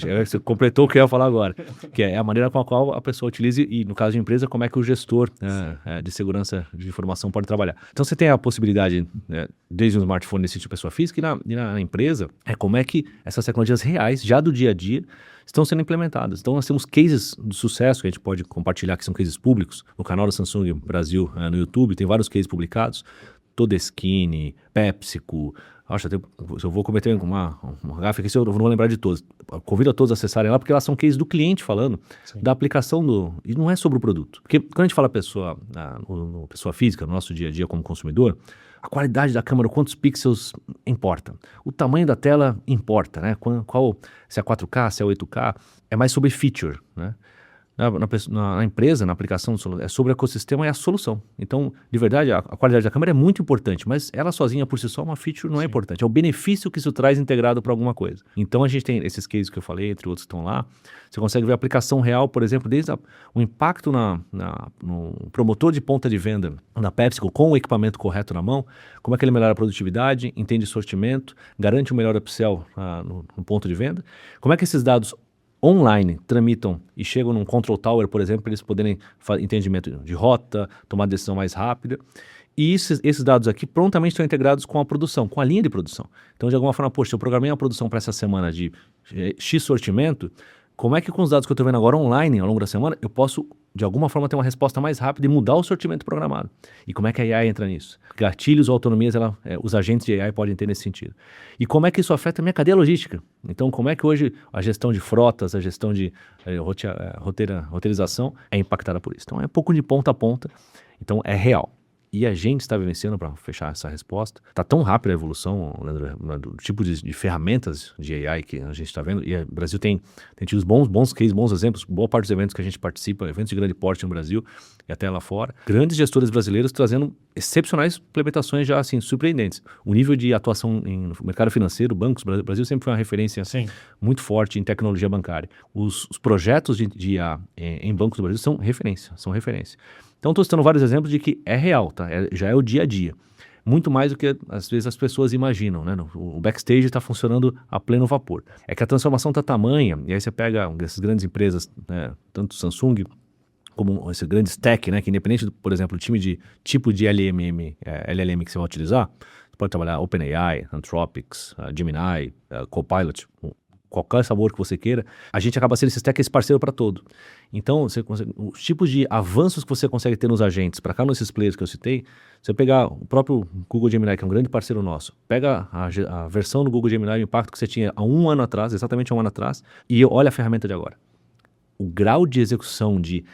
né? Você completou o que eu ia falar agora, que é a maneira com a qual a pessoa utiliza e, no caso de empresa, como é que o gestor de segurança de informação pode trabalhar. Então, você tem a possibilidade, desde um smartphone nesse tipo de pessoa física e na empresa, como é que essas tecnologias reais, já do dia a dia, estão sendo implementadas. Então, nós temos cases de sucesso que a gente pode compartilhar, que são cases públicos. No canal da Samsung Brasil, no YouTube, tem vários cases publicados. Todeskine, PepsiCo. Se eu vou cometer uma gafe aqui, eu não vou lembrar de todos. Convido a todos a acessarem lá, porque lá são cases do cliente falando da aplicação e não é sobre o produto. Porque quando a gente fala pessoa física, no nosso dia a dia como consumidor, a qualidade da câmera, quantos pixels importa. O tamanho da tela importa, né? Se é 4K, se é 8K, é mais sobre feature, né? Na empresa, na aplicação, é sobre o ecossistema e a solução. Então, de verdade, a qualidade da câmera é muito importante, mas ela sozinha por si só, uma feature não é importante. É o benefício que isso traz integrado para alguma coisa. Então, a gente tem esses cases que eu falei, entre outros que estão lá. Você consegue ver a aplicação real, por exemplo, desde o impacto no promotor de ponta de venda da PepsiCo com o equipamento correto na mão, como é que ele melhora a produtividade, entende sortimento, garante um melhor upsell no ponto de venda, como é que esses dados online tramitam e chegam num control tower, por exemplo, para eles poderem fazer entendimento de rota, tomar decisão mais rápida. E esses dados aqui prontamente estão integrados com a produção, com a linha de produção. Então, de alguma forma, poxa, eu programei uma produção para essa semana de X sortimento, Como é que com os dados que eu estou vendo agora online, ao longo da semana, eu posso, de alguma forma, ter uma resposta mais rápida e mudar o sortimento programado? E como é que a AI entra nisso? Gatilhos ou autonomias os agentes de AI podem ter nesse sentido. E como é que isso afeta a minha cadeia logística? Então, como é que hoje a gestão de frotas, a gestão de roteirização é impactada por isso? Então, é um pouco de ponta a ponta. Então, é real. E a gente está vivenciando, para fechar essa resposta, está tão rápida a evolução, Leandro, do tipo de ferramentas de AI que a gente está vendo, e o Brasil tem tido bons cases, bons exemplos, boa parte dos eventos que a gente participa, eventos de grande porte no Brasil e até lá fora, grandes gestores brasileiros trazendo excepcionais implementações já assim, surpreendentes. O nível de atuação no mercado financeiro, bancos, o Brasil sempre foi uma referência muito forte em tecnologia bancária. Os projetos de IA em bancos do Brasil são referência. Então, estou citando vários exemplos de que é real, tá? Já é o dia a dia. Muito mais do que, às vezes, as pessoas imaginam, né? O backstage está funcionando a pleno vapor. É que a transformação está tamanha, e aí você pega essas grandes empresas, né? Tanto Samsung como esse grande stack, né? Que independente, por exemplo, do tipo de LLM que você vai utilizar, você pode trabalhar OpenAI, Anthropics, Gemini, Copilot, qualquer sabor que você queira, a gente acaba sendo esse parceiro para todo. Então, os tipos de avanços que você consegue ter nos agentes, para cá nesses players que eu citei, você pegar o próprio Google Gemini, que é um grande parceiro nosso, pega a versão do Google Gemini, o impacto que você tinha há um ano atrás, exatamente há um ano atrás, e olha a ferramenta de agora. O grau de execução, de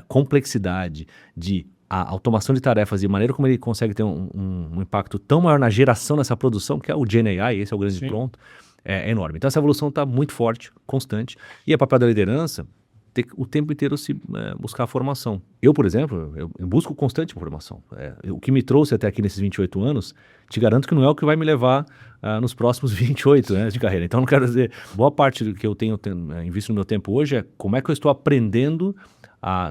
complexidade, de a automação de tarefas e a maneira como ele consegue ter um impacto tão maior na geração dessa produção, que é o Gen AI, esse é o grande pronto, é enorme. Então essa evolução está muito forte, constante, e é papel da liderança ter o tempo inteiro buscar a formação. Eu, por exemplo, eu busco constante formação. O que me trouxe até aqui nesses 28 anos, te garanto que não é o que vai me levar nos próximos 28 anos de carreira. Então não quero dizer, boa parte do que eu tenho invisto no meu tempo hoje é como é que eu estou aprendendo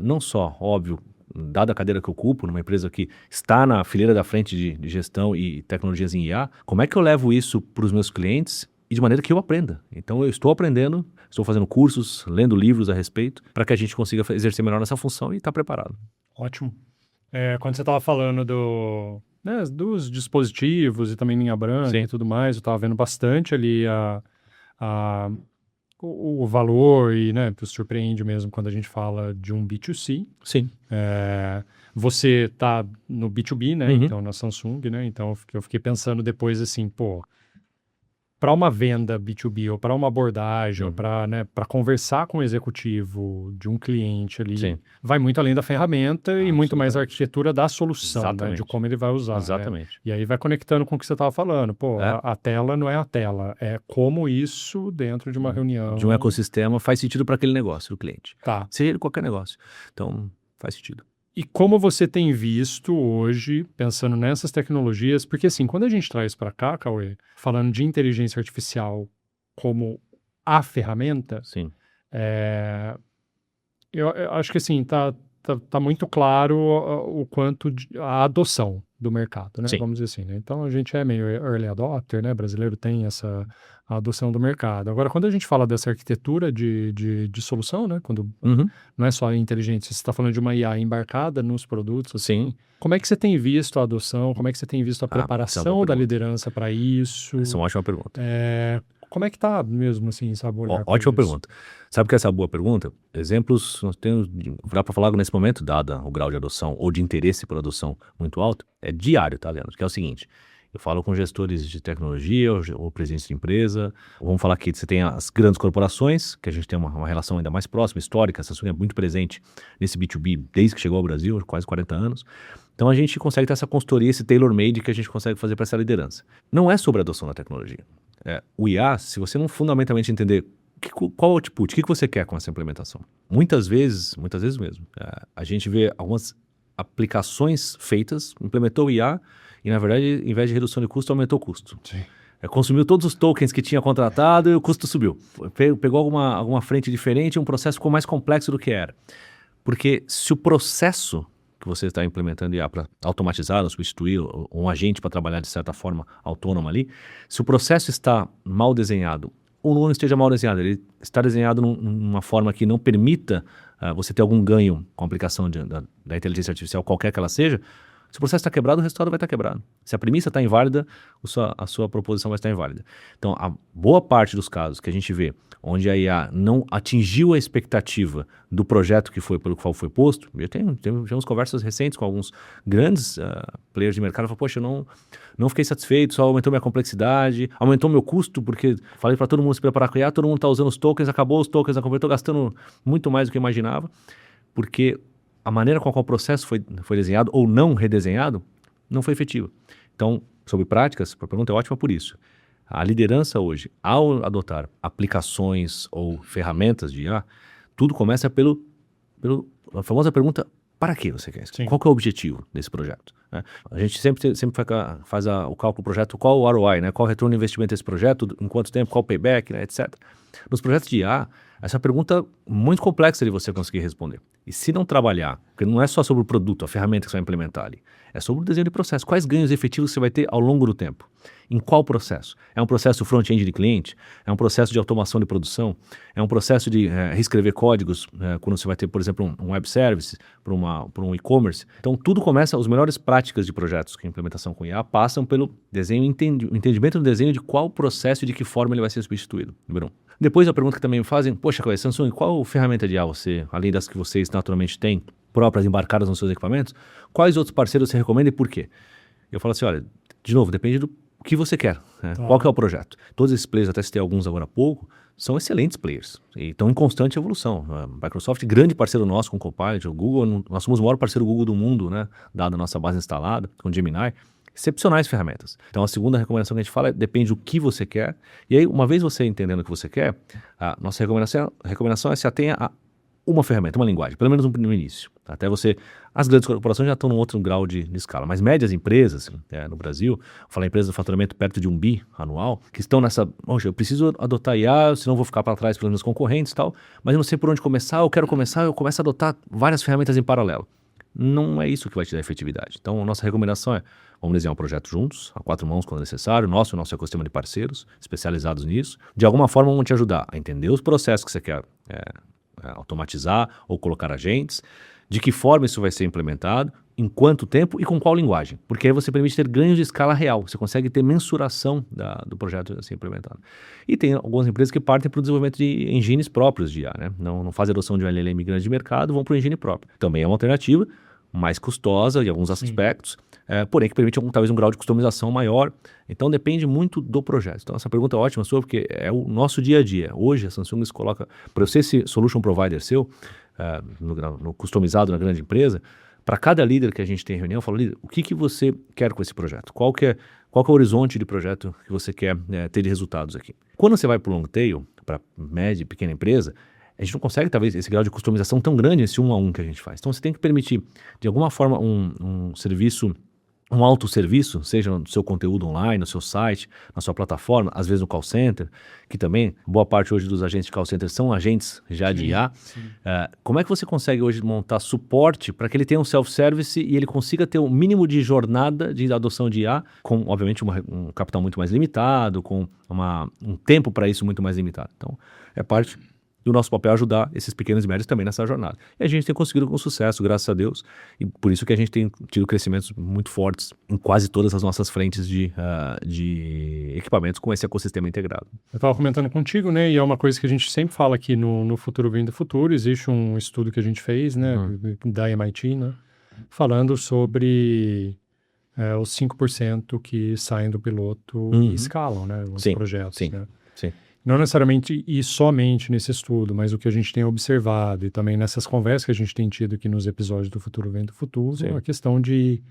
não só, óbvio, dada a cadeira que eu ocupo, numa empresa que está na fileira da frente de gestão e tecnologias em IA, como é que eu levo isso para os meus clientes e de maneira que eu aprenda. Então eu estou aprendendo, estou fazendo cursos, lendo livros a respeito, para que a gente consiga exercer melhor essa função e estar preparado. Ótimo. Quando você estava falando dos dispositivos e também linha branca e tudo mais, eu estava vendo bastante ali o valor e, né, surpreende mesmo quando a gente fala de um B2C. Sim. Você está no B2B, né? Então na Samsung, né? Então eu fiquei pensando depois assim, para uma venda B2B ou para uma abordagem ou para conversar com o executivo de um cliente ali, vai muito além da ferramenta e muito mais a arquitetura da solução, né, de como ele vai usar. Exatamente. Né? E aí vai conectando com o que você estava falando. A tela não é a tela, é como isso dentro de uma reunião. De um ecossistema faz sentido para aquele negócio do cliente. Tá. Seja ele qualquer negócio. Então, faz sentido. E como você tem visto hoje, pensando nessas tecnologias, porque assim, quando a gente traz para cá, Cauê, falando de inteligência artificial como a ferramenta, eu acho que assim, tá muito claro o quanto a adoção do mercado, né? Vamos dizer assim, né? Então a gente é meio early adopter, né? Brasileiro tem essa adoção do mercado. Agora, quando a gente fala dessa arquitetura de solução, né? Quando não é só a inteligência, você está falando de uma IA embarcada nos produtos, assim, como é que você tem visto a adoção? Como é que você tem visto a preparação da liderança para isso? Essa é uma ótima pergunta. Como é que tá mesmo, assim, sabe? Ótima pergunta. Sabe que essa é uma boa pergunta? Exemplos, nós temos, dá para falar nesse momento, dada o grau de adoção ou de interesse por adoção muito alto, é diário, tá, Leandro? Que é o seguinte, eu falo com gestores de tecnologia ou presidentes de empresa, vamos falar que você tem as grandes corporações, que a gente tem uma relação ainda mais próxima, histórica, a Samsung é muito presente nesse B2B desde que chegou ao Brasil, quase 40 anos. Então a gente consegue ter essa consultoria, esse tailor-made que a gente consegue fazer para essa liderança. Não é sobre a adoção da tecnologia. O IA, se você não fundamentalmente entender qual é o output, o que você quer com essa implementação. Muitas vezes mesmo, a gente vê algumas aplicações feitas, implementou o IA e, na verdade, em vez de redução de custo, aumentou o custo. Consumiu todos os tokens que tinha contratado e o custo subiu. Pegou alguma frente diferente, um processo ficou mais complexo do que era. Porque se o processo que você está implementando IA para automatizar ou substituir um agente para trabalhar de certa forma autônoma ali, se o processo está mal desenhado ou não esteja mal desenhado, ele está desenhado numa forma que não permita você ter algum ganho com a aplicação da inteligência artificial, qualquer que ela seja, Se o processo está quebrado, o resultado vai estar quebrado. Se a premissa está inválida, a sua proposição vai estar inválida. Então, a boa parte dos casos que a gente vê onde a IA não atingiu a expectativa do projeto pelo qual foi posto, tivemos conversas recentes com alguns grandes players de mercado, falaram, poxa, eu não fiquei satisfeito, só aumentou minha complexidade, aumentou meu custo, porque falei para todo mundo se preparar com a IA, todo mundo está usando os tokens, acabou os tokens, eu estou gastando muito mais do que eu imaginava, porque a maneira com a qual o processo foi desenhado ou não redesenhado não foi efetiva. Então, sobre práticas, a pergunta é ótima por isso. A liderança hoje, ao adotar aplicações ou ferramentas de IA, tudo começa pela famosa pergunta, para que você quer isso? Sim. Qual que é o objetivo desse projeto? Né? A gente sempre faz o cálculo do projeto, qual o ROI, né? Qual o retorno de investimento desse projeto, em quanto tempo, qual o payback, né? Etc. Nos projetos de IA, essa é uma pergunta muito complexa de você conseguir responder. E se não trabalhar, porque não é só sobre o produto, a ferramenta que você vai implementar ali, é sobre o desenho de processo. Quais ganhos efetivos você vai ter ao longo do tempo? Em qual processo? É um processo front-end de cliente? É um processo de automação de produção? É um processo de reescrever códigos quando você vai ter, por exemplo, um web service para um e-commerce? Então, tudo começa, as melhores práticas de projetos com implementação com IA passam pelo desenho, entendimento do desenho de qual processo e de que forma ele vai ser substituído. Número 1. Depois a pergunta que também me fazem, poxa, Samsung, qual ferramenta de IA você, além das que vocês naturalmente têm, próprias embarcadas nos seus equipamentos, quais outros parceiros você recomenda e por quê? Eu falo assim, olha, de novo, depende do que você quer, né? Qual que é o projeto. Todos esses players, até citei alguns agora há pouco, são excelentes players e estão em constante evolução. A Microsoft, grande parceiro nosso com o Copilot, o Google, nós somos o maior parceiro Google do mundo, né? Dada a nossa base instalada, com o Gemini. Excepcionais ferramentas. Então, a segunda recomendação que a gente fala é depende do que você quer. E aí, uma vez você entendendo o que você quer, a nossa recomendação é se atenha a uma ferramenta, uma linguagem, pelo menos no início. Até você... As grandes corporações já estão num outro grau de escala, mas médias empresas, no Brasil, vou falar empresas de faturamento perto de 1 bi anual, que estão nessa... Poxa, eu preciso adotar IA, senão vou ficar para trás pelos meus concorrentes e tal, mas eu não sei por onde começar, eu começo a adotar várias ferramentas em paralelo. Não é isso que vai te dar efetividade. Então, a nossa recomendação é, vamos desenhar um projeto juntos, a 4 mãos quando necessário, o nosso ecossistema de parceiros especializados nisso. De alguma forma, vamos te ajudar a entender os processos que você quer automatizar ou colocar agentes, de que forma isso vai ser implementado, em quanto tempo e com qual linguagem. Porque aí você permite ter ganhos de escala real, você consegue ter mensuração do projeto a ser implementado. E tem algumas empresas que partem para o desenvolvimento de engines próprios de IA, né? Não fazem adoção de um LLM grande de mercado, vão para o engine próprio. Também é uma alternativa, mais custosa em alguns aspectos, porém que permite talvez um grau de customização maior. Então depende muito do projeto. Então essa pergunta é ótima sua, porque é o nosso dia a dia. Hoje a Samsung se coloca, para ser esse solution provider seu, no customizado na grande empresa, para cada líder que a gente tem em reunião, eu falo, líder, o que você quer com esse projeto? Qual que é o horizonte de projeto que você quer ter de resultados aqui? Quando você vai para o long tail, para média e pequena empresa, a gente não consegue, talvez, esse grau de customização tão grande, esse 1 a 1 que a gente faz. Então, você tem que permitir, de alguma forma, um serviço, um autosserviço, seja no seu conteúdo online, no seu site, na sua plataforma, às vezes no call center, que também, boa parte hoje dos agentes de call center são agentes já de IA. Como é que você consegue hoje montar suporte para que ele tenha um self-service e ele consiga ter um mínimo de jornada de adoção de IA, com, obviamente, um capital muito mais limitado, com um tempo para isso muito mais limitado. Então, é parte do nosso papel ajudar esses pequenos e médios também nessa jornada. E a gente tem conseguido com sucesso, graças a Deus, e por isso que a gente tem tido crescimentos muito fortes em quase todas as nossas frentes de equipamentos com esse ecossistema integrado. Eu estava comentando contigo, né, e é uma coisa que a gente sempre fala aqui no Futuro Vem do Futuro, existe um estudo que a gente fez, né, da MIT, né, falando sobre os 5% que saem do piloto e escalam, né, os projetos, né. Sim. Não necessariamente e somente nesse estudo, mas o que a gente tem observado e também nessas conversas que a gente tem tido aqui nos episódios do Futuro Vem do Futuro, a questão de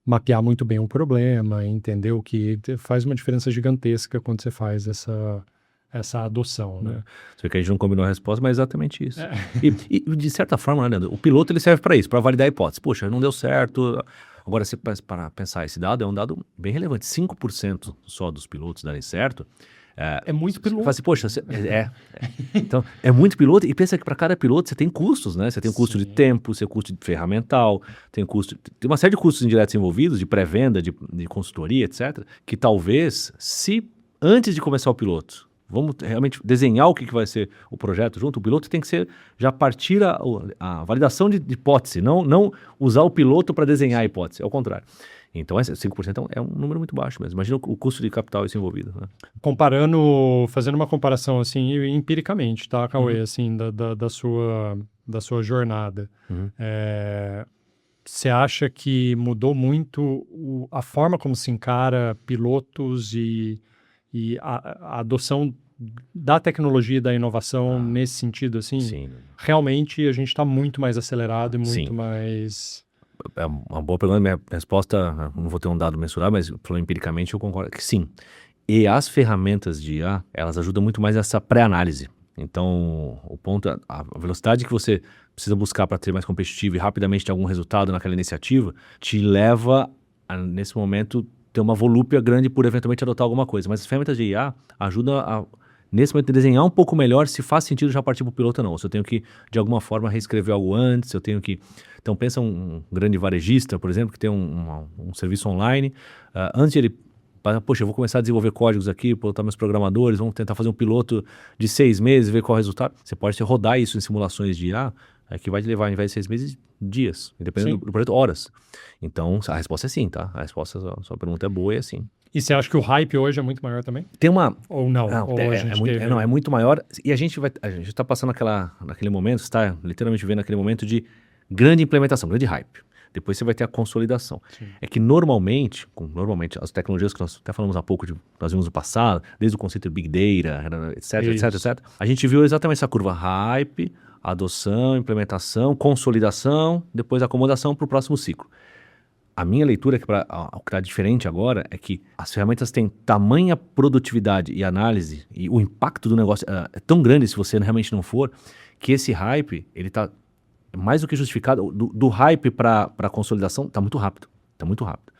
mapear muito bem o problema, entender o que faz uma diferença gigantesca quando você faz essa adoção, né? Só que a gente não combinou a resposta, mas é exatamente isso. E de certa forma, né, Leandro, o piloto ele serve para isso, para validar a hipótese. Poxa, não deu certo. Agora, se para pensar, esse dado é um dado bem relevante. 5% só dos pilotos darem certo. É muito piloto. Você fala assim, poxa, então, é muito piloto, e pensa que para cada piloto você tem custos, né? Você tem custo de tempo, você tem custo de ferramental, tem uma série de custos indiretos envolvidos, de pré-venda, de consultoria, etc., que talvez, se antes de começar o piloto, vamos realmente desenhar o que vai ser o projeto junto. O piloto tem que ser já partir a validação de hipótese, não usar o piloto para desenhar a hipótese, é o contrário. Então, 5% é um número muito baixo mesmo. Imagina o custo de capital isso envolvido. Né? Fazendo uma comparação, assim, empiricamente, tá, Cauê, assim, da sua jornada. Você acha que mudou muito a forma como se encara pilotos e a adoção da tecnologia e da inovação nesse sentido, assim? Sim. Realmente, a gente está muito mais acelerado e muito Sim. mais... É uma boa pergunta. Minha resposta, não vou ter um dado mensurável, mas falando empiricamente, eu concordo que sim. E as ferramentas de IA, elas ajudam muito mais nessa pré-análise. Então, o ponto, a velocidade que você precisa buscar para ser mais competitivo e rapidamente ter algum resultado naquela iniciativa, te leva a, nesse momento, ter uma volúpia grande por eventualmente adotar alguma coisa. Mas as ferramentas de IA ajudam a, nesse momento, desenhar um pouco melhor se faz sentido já partir para o piloto ou não. Se eu tenho que, de alguma forma, reescrever algo antes, se eu tenho que... Então, pensa um grande varejista, por exemplo, que tem um serviço online. Antes de ele... Poxa, eu vou começar a desenvolver códigos aqui, botar meus programadores, vamos tentar fazer um piloto de 6 meses, ver qual é o resultado. Você pode rodar isso em simulações de IA, que vai te levar, ao invés de 6 meses, dias, dependendo do projeto, horas. Então, a resposta é sim, tá? A resposta, a sua pergunta é boa e é sim. E você acha que o hype hoje é muito maior também? Tem uma... Ou não? Ou é muito maior. E a gente está passando naquele momento, está literalmente vendo aquele momento de grande implementação, grande hype. Depois você vai ter a consolidação. Sim. É que normalmente as tecnologias que nós até falamos há pouco, nós vimos no passado, desde o conceito de Big Data, etc. A gente viu exatamente essa curva hype, adoção, implementação, consolidação, depois acomodação para o próximo ciclo. A minha leitura, o que está diferente agora, é que as ferramentas têm tamanha produtividade e análise, e o impacto do negócio é tão grande se você realmente não for, que esse hype, ele está mais do que justificado. Do hype para a consolidação, está muito rápido. Está muito rápido.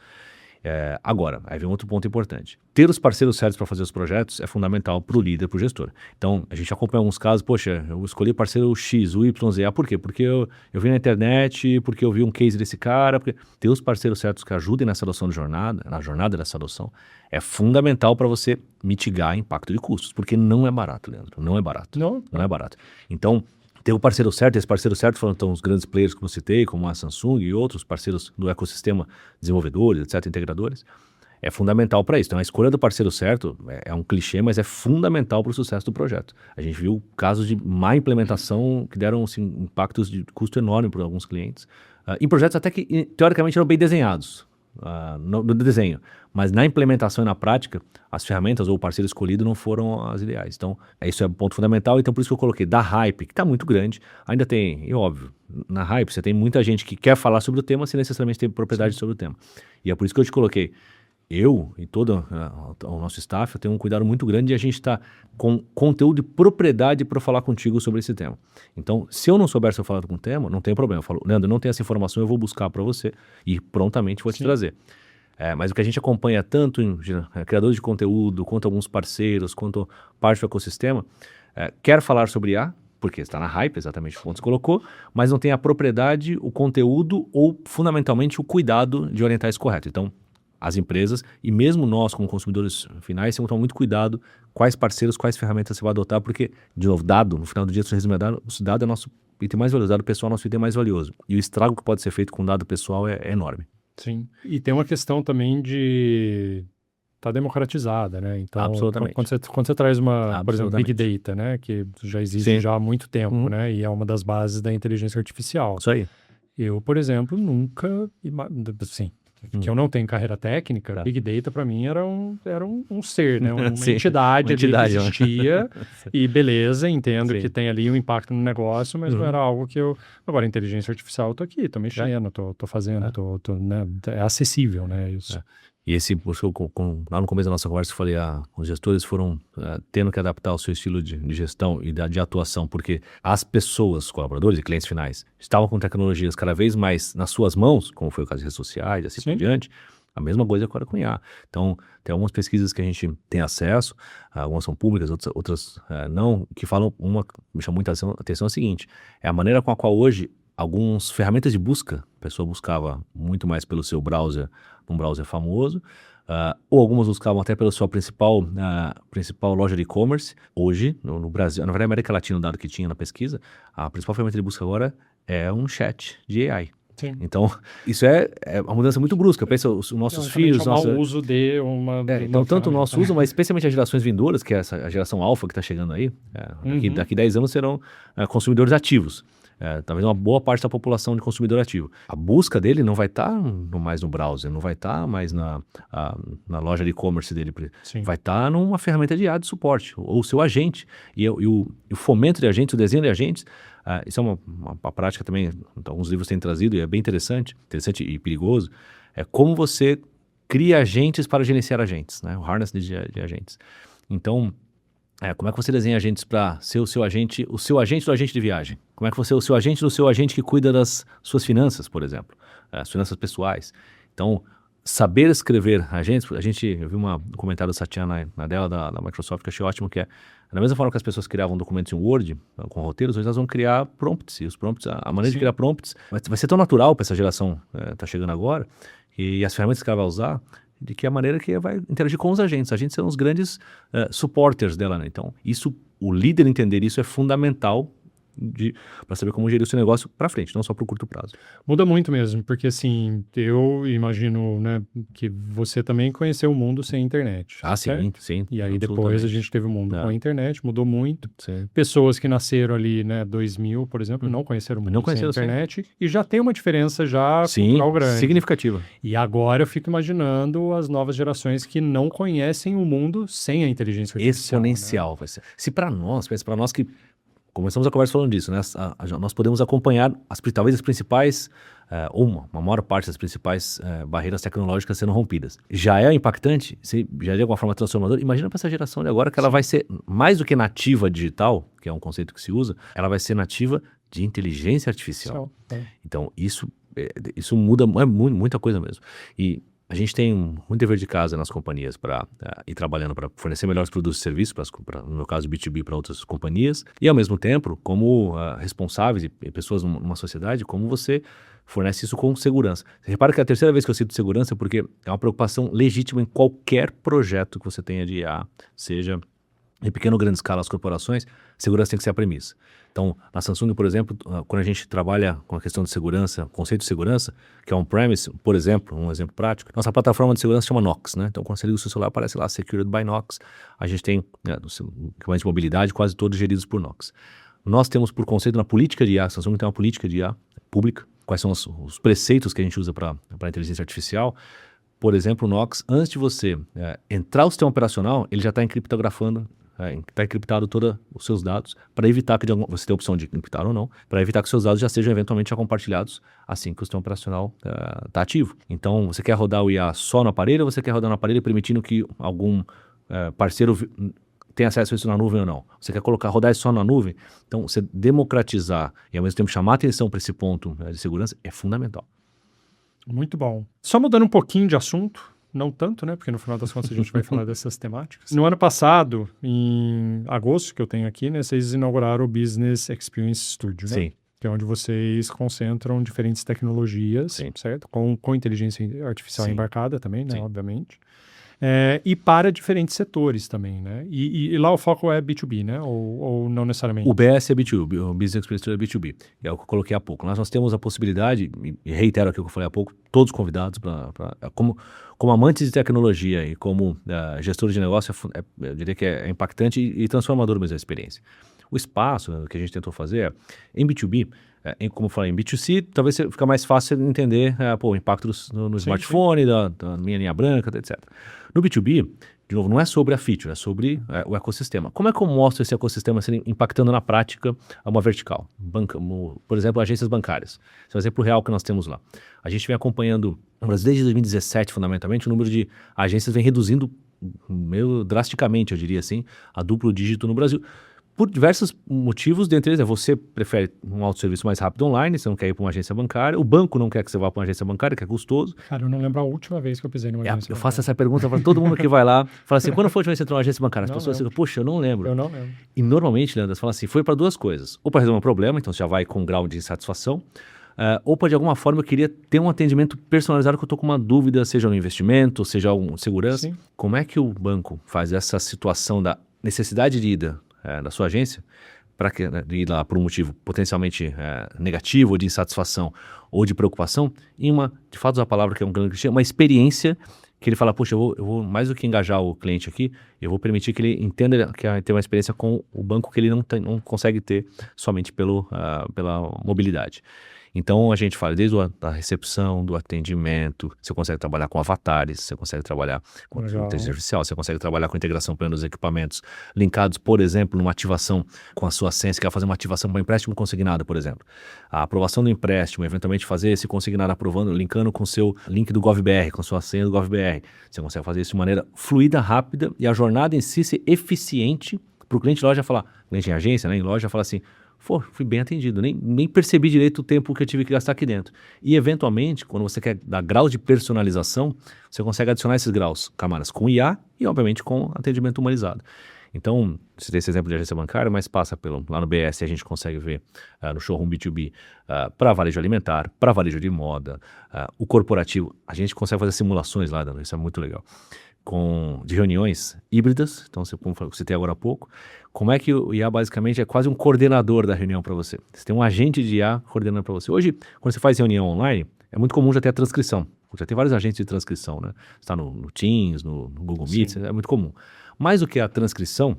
Agora, aí vem outro ponto importante. Ter os parceiros certos para fazer os projetos é fundamental para o líder, para o gestor. Então, a gente acompanha alguns casos, poxa, eu escolhi parceiro X, o Y, Z. Por quê? Porque eu vi na internet, porque eu vi um case desse cara. Ter os parceiros certos que ajudem nessa adoção de jornada, na jornada dessa adoção, é fundamental para você mitigar impacto de custos, porque não é barato, Leandro. Não é barato. Não é barato. Então, ter o parceiro certo, esse parceiro certo foram então os grandes players que eu citei, como a Samsung e outros parceiros do ecossistema, desenvolvedores, etc., integradores, é fundamental para isso. Então, a escolha do parceiro certo é um clichê, mas é fundamental para o sucesso do projeto. A gente viu casos de má implementação que deram assim, impactos de custo enorme para alguns clientes, em projetos até que, teoricamente, eram bem desenhados. No desenho, mas na implementação e na prática, as ferramentas ou o parceiro escolhido não foram as ideais. Então, isso é um ponto fundamental. Então, por isso que eu coloquei da hype, que está muito grande. Ainda tem, e óbvio, na hype você tem muita gente que quer falar sobre o tema sem necessariamente ter propriedade sobre o tema. E é por isso que eu te coloquei. Eu e todo o nosso staff, eu tenho um cuidado muito grande de a gente estar com conteúdo de propriedade para falar contigo sobre esse tema. Então, se eu não souber se eu falar com o tema, não tem problema. Eu falo, Leandro, não tem essa informação, eu vou buscar para você e prontamente vou te trazer. Mas o que a gente acompanha tanto em criadores de conteúdo, quanto alguns parceiros, quanto parte do ecossistema, quer falar sobre IA, porque está na hype, exatamente o ponto que você colocou, mas não tem a propriedade, o conteúdo ou, fundamentalmente, o cuidado de orientar isso correto. Então, as empresas e mesmo nós, como consumidores finais, temos que tomar muito cuidado quais parceiros, quais ferramentas você vai adotar, porque, de novo, dado, no final do dia, se resume a dado, o dado é nosso item mais valioso, dado pessoal é nosso item mais valioso. E o estrago que pode ser feito com dado pessoal é enorme. Sim. E tem uma questão também de... Tá democratizada, né? Então, absolutamente. Quando você traz por exemplo, Big Data, né? Que já existe já há muito tempo, né? E é uma das bases da inteligência artificial. Isso aí. Eu, por exemplo, nunca... Assim, que eu não tenho carreira técnica, Big Data para mim era um ser, né? Uma entidade ali que existia e beleza, entendo que tem ali um impacto no negócio, mas não era algo que eu... Agora, inteligência artificial, eu tô aqui, tô mexendo, tô fazendo, né? É acessível, né? Isso. E lá no começo da nossa conversa eu falei, os gestores foram tendo que adaptar o seu estilo de gestão e de atuação, porque as pessoas, colaboradores e clientes finais, estavam com tecnologias cada vez mais nas suas mãos, como foi o caso de redes sociais e assim por diante. A mesma coisa agora com IA. Então, tem algumas pesquisas que a gente tem acesso, algumas são públicas, outras não, que falam, uma que me chamou muita atenção é a seguinte, é a maneira com a qual hoje algumas ferramentas de busca, a pessoa buscava muito mais pelo seu browser, um browser famoso, ou algumas buscavam até pela sua principal loja de e-commerce. Hoje, no Brasil, na verdade, na América Latina, o dado que tinha na pesquisa, a principal ferramenta de busca agora é um chat de AI. Sim. Então, isso é uma mudança muito brusca. Pensa os nossos filhos... O mau uso de uma... Não tanto o nosso uso, mas especialmente as gerações vindouras, que é a geração alfa que está chegando aí. Daqui 10 anos serão consumidores ativos. Talvez uma boa parte da população de consumidor ativo. A busca dele não vai estar mais no browser, não vai estar mais na loja de e-commerce dele. Sim. Vai estar numa ferramenta de IA de suporte, ou o seu agente. E o fomento de agentes, o desenho de agentes, isso é uma prática também, alguns livros têm trazido, e é bem interessante e perigoso, é como você cria agentes para gerenciar agentes, né? O harness de agentes. Então, como é que você desenha agentes para ser o seu agente do agente de viagem? Como é que você é o seu agente do seu agente que cuida das suas finanças, por exemplo, as finanças pessoais? Então, saber escrever agentes, eu vi um comentário da Satya Nadella da Microsoft que eu achei ótimo, que é, da mesma forma que as pessoas criavam documentos em Word, com roteiros, hoje elas vão criar prompts, e os prompts, a maneira de criar prompts vai ser tão natural para essa geração que está chegando agora, e as ferramentas que ela vai usar, de que a maneira que vai interagir com os agentes. Os agentes são os grandes supporters dela, né? Então, o líder entender isso é fundamental para saber como gerir o seu negócio para frente, não só para o curto prazo. Muda muito mesmo, porque assim, eu imagino, né, que você também conheceu o mundo sem internet. Sim. E aí depois a gente teve o mundo com a internet, mudou muito. Sim. Pessoas que nasceram ali, né, 2000, por exemplo, não conheceram o mundo sem internet. E já tem uma diferença cultural grande. Significativa. E agora eu fico imaginando as novas gerações que não conhecem o mundo sem a inteligência artificial. Exponencial. Né? Vai ser. Se para nós que começamos a conversa falando disso, né? Nós podemos acompanhar talvez as principais, uma maior parte das principais barreiras tecnológicas sendo rompidas. Já é impactante, já é de alguma forma transformador. Imagina para essa geração de agora que ela vai ser, mais do que nativa digital, que é um conceito que se usa, ela vai ser nativa de inteligência artificial. Então, isso muda muita coisa mesmo. E a gente tem muito dever de casa nas companhias para ir trabalhando para fornecer melhores produtos e serviços, no meu caso B2B, para outras companhias, e ao mesmo tempo, como responsáveis e pessoas numa sociedade, como você fornece isso com segurança. Você repara que é a terceira vez que eu cito segurança, porque é uma preocupação legítima em qualquer projeto que você tenha de IA, seja em pequena ou grande escala as corporações, segurança tem que ser a premissa. Então, na Samsung, por exemplo, quando a gente trabalha com a questão de segurança, conceito de segurança, que é on-premise, por exemplo, um exemplo prático, nossa plataforma de segurança chama Knox, né? Então, quando você liga o seu celular, aparece lá Secured by Knox. A gente tem equipamentos de mobilidade quase todos geridos por Knox. Nós temos por conceito na política de IA, a Samsung tem uma política de IA pública, quais são os preceitos que a gente usa para a inteligência artificial. Por exemplo, o Knox, antes de você entrar no sistema operacional, ele já está encriptografando, está encriptado todos os seus dados, para evitar que você tenha a opção de encriptar ou não, para evitar que seus dados já sejam eventualmente compartilhados assim que o sistema operacional está ativo. Então, você quer rodar o IA só no aparelho, ou você quer rodar no aparelho permitindo que algum parceiro tenha acesso a isso na nuvem ou não? Você quer rodar isso só na nuvem? Então, você democratizar e ao mesmo tempo chamar a atenção para esse ponto de segurança é fundamental. Muito bom. Só mudando um pouquinho de assunto, não tanto, né? Porque no final das contas a gente vai falar dessas temáticas. No ano passado, em agosto, que eu tenho aqui, né? Vocês inauguraram o Business Experience Studio, né? Sim. Que é onde vocês concentram diferentes tecnologias, certo? Com inteligência artificial embarcada também, né? Obviamente. E para diferentes setores também, né? E lá o foco é B2B, né? Ou não necessariamente? O BS é B2B, o Business Experience é B2B. É o que eu coloquei há pouco. Nós temos a possibilidade, e reitero aqui o que eu falei há pouco, todos convidados, como amantes de tecnologia e como gestores de negócio, eu diria que é impactante e transformador mesmo a experiência. O espaço que a gente tentou fazer em B2B, como eu falei, em B2C, talvez fica mais fácil entender o impacto no smartphone, da minha linha branca, etc. No B2B, de novo, não é sobre a feature, é sobre o ecossistema. Como é que eu mostro esse ecossistema impactando na prática uma vertical? Por exemplo, agências bancárias. Esse é um exemplo real que nós temos lá. A gente vem acompanhando, no Brasil, desde 2017, fundamentalmente, o número de agências vem reduzindo meio drasticamente, eu diria assim, a duplo dígito no Brasil. Por diversos motivos, dentre eles, você prefere um autosserviço mais rápido online, você não quer ir para uma agência bancária, o banco não quer que você vá para uma agência bancária, que é custoso. Cara, eu não lembro a última vez que eu pisei numa agência bancária. Eu faço essa pergunta para todo mundo que vai lá, fala assim, quando foi a última vez que você entrou numa agência bancária? As pessoas ficam, poxa, eu não lembro. Eu não lembro. E normalmente, Leandro, você fala assim, foi para duas coisas. Ou para resolver um problema, então você já vai com um grau de insatisfação, Opa, de alguma forma eu queria ter um atendimento personalizado que eu estou com uma dúvida, seja no investimento, seja alguma segurança. Sim. Como é que o banco faz essa situação da necessidade de ida da sua agência para ir lá por um motivo potencialmente negativo, ou de insatisfação ou de preocupação, em de fato a palavra que é um grande clichê, uma experiência que ele fala, poxa, eu vou mais do que engajar o cliente aqui, eu vou permitir que ele entenda que tem uma experiência com o banco que ele não consegue ter somente pela mobilidade. Então a gente fala desde a recepção, do atendimento, você consegue trabalhar com avatares, você consegue trabalhar com inteligência artificial, você consegue trabalhar com integração plena dos equipamentos linkados, por exemplo, numa ativação com a sua senha, você quer fazer uma ativação para um empréstimo consignado, por exemplo. A aprovação do empréstimo, eventualmente fazer esse consignado aprovando, linkando com o seu link do GovBR, com a sua senha do GovBR. Você consegue fazer isso de maneira fluida, rápida e a jornada em si ser eficiente para o cliente de loja falar, cliente em agência, né, em loja, falar assim, fui bem atendido, nem percebi direito o tempo que eu tive que gastar aqui dentro. E, eventualmente, quando você quer dar grau de personalização, você consegue adicionar esses graus, camadas com IA e, obviamente, com atendimento humanizado. Então, você tem esse exemplo de agência bancária, mas passa lá no BS, a gente consegue ver no showroom B2B, para varejo alimentar, para varejo de moda, o corporativo, a gente consegue fazer simulações lá, isso é muito legal. De reuniões híbridas, então como eu citei agora há pouco, como é que o IA basicamente é quase um coordenador da reunião para você. Você tem um agente de IA coordenando para você. Hoje, quando você faz reunião online, é muito comum já ter a transcrição. Já tem vários agentes de transcrição, né? Você está no Teams, no Google Meet, é muito comum. Mais do que a transcrição,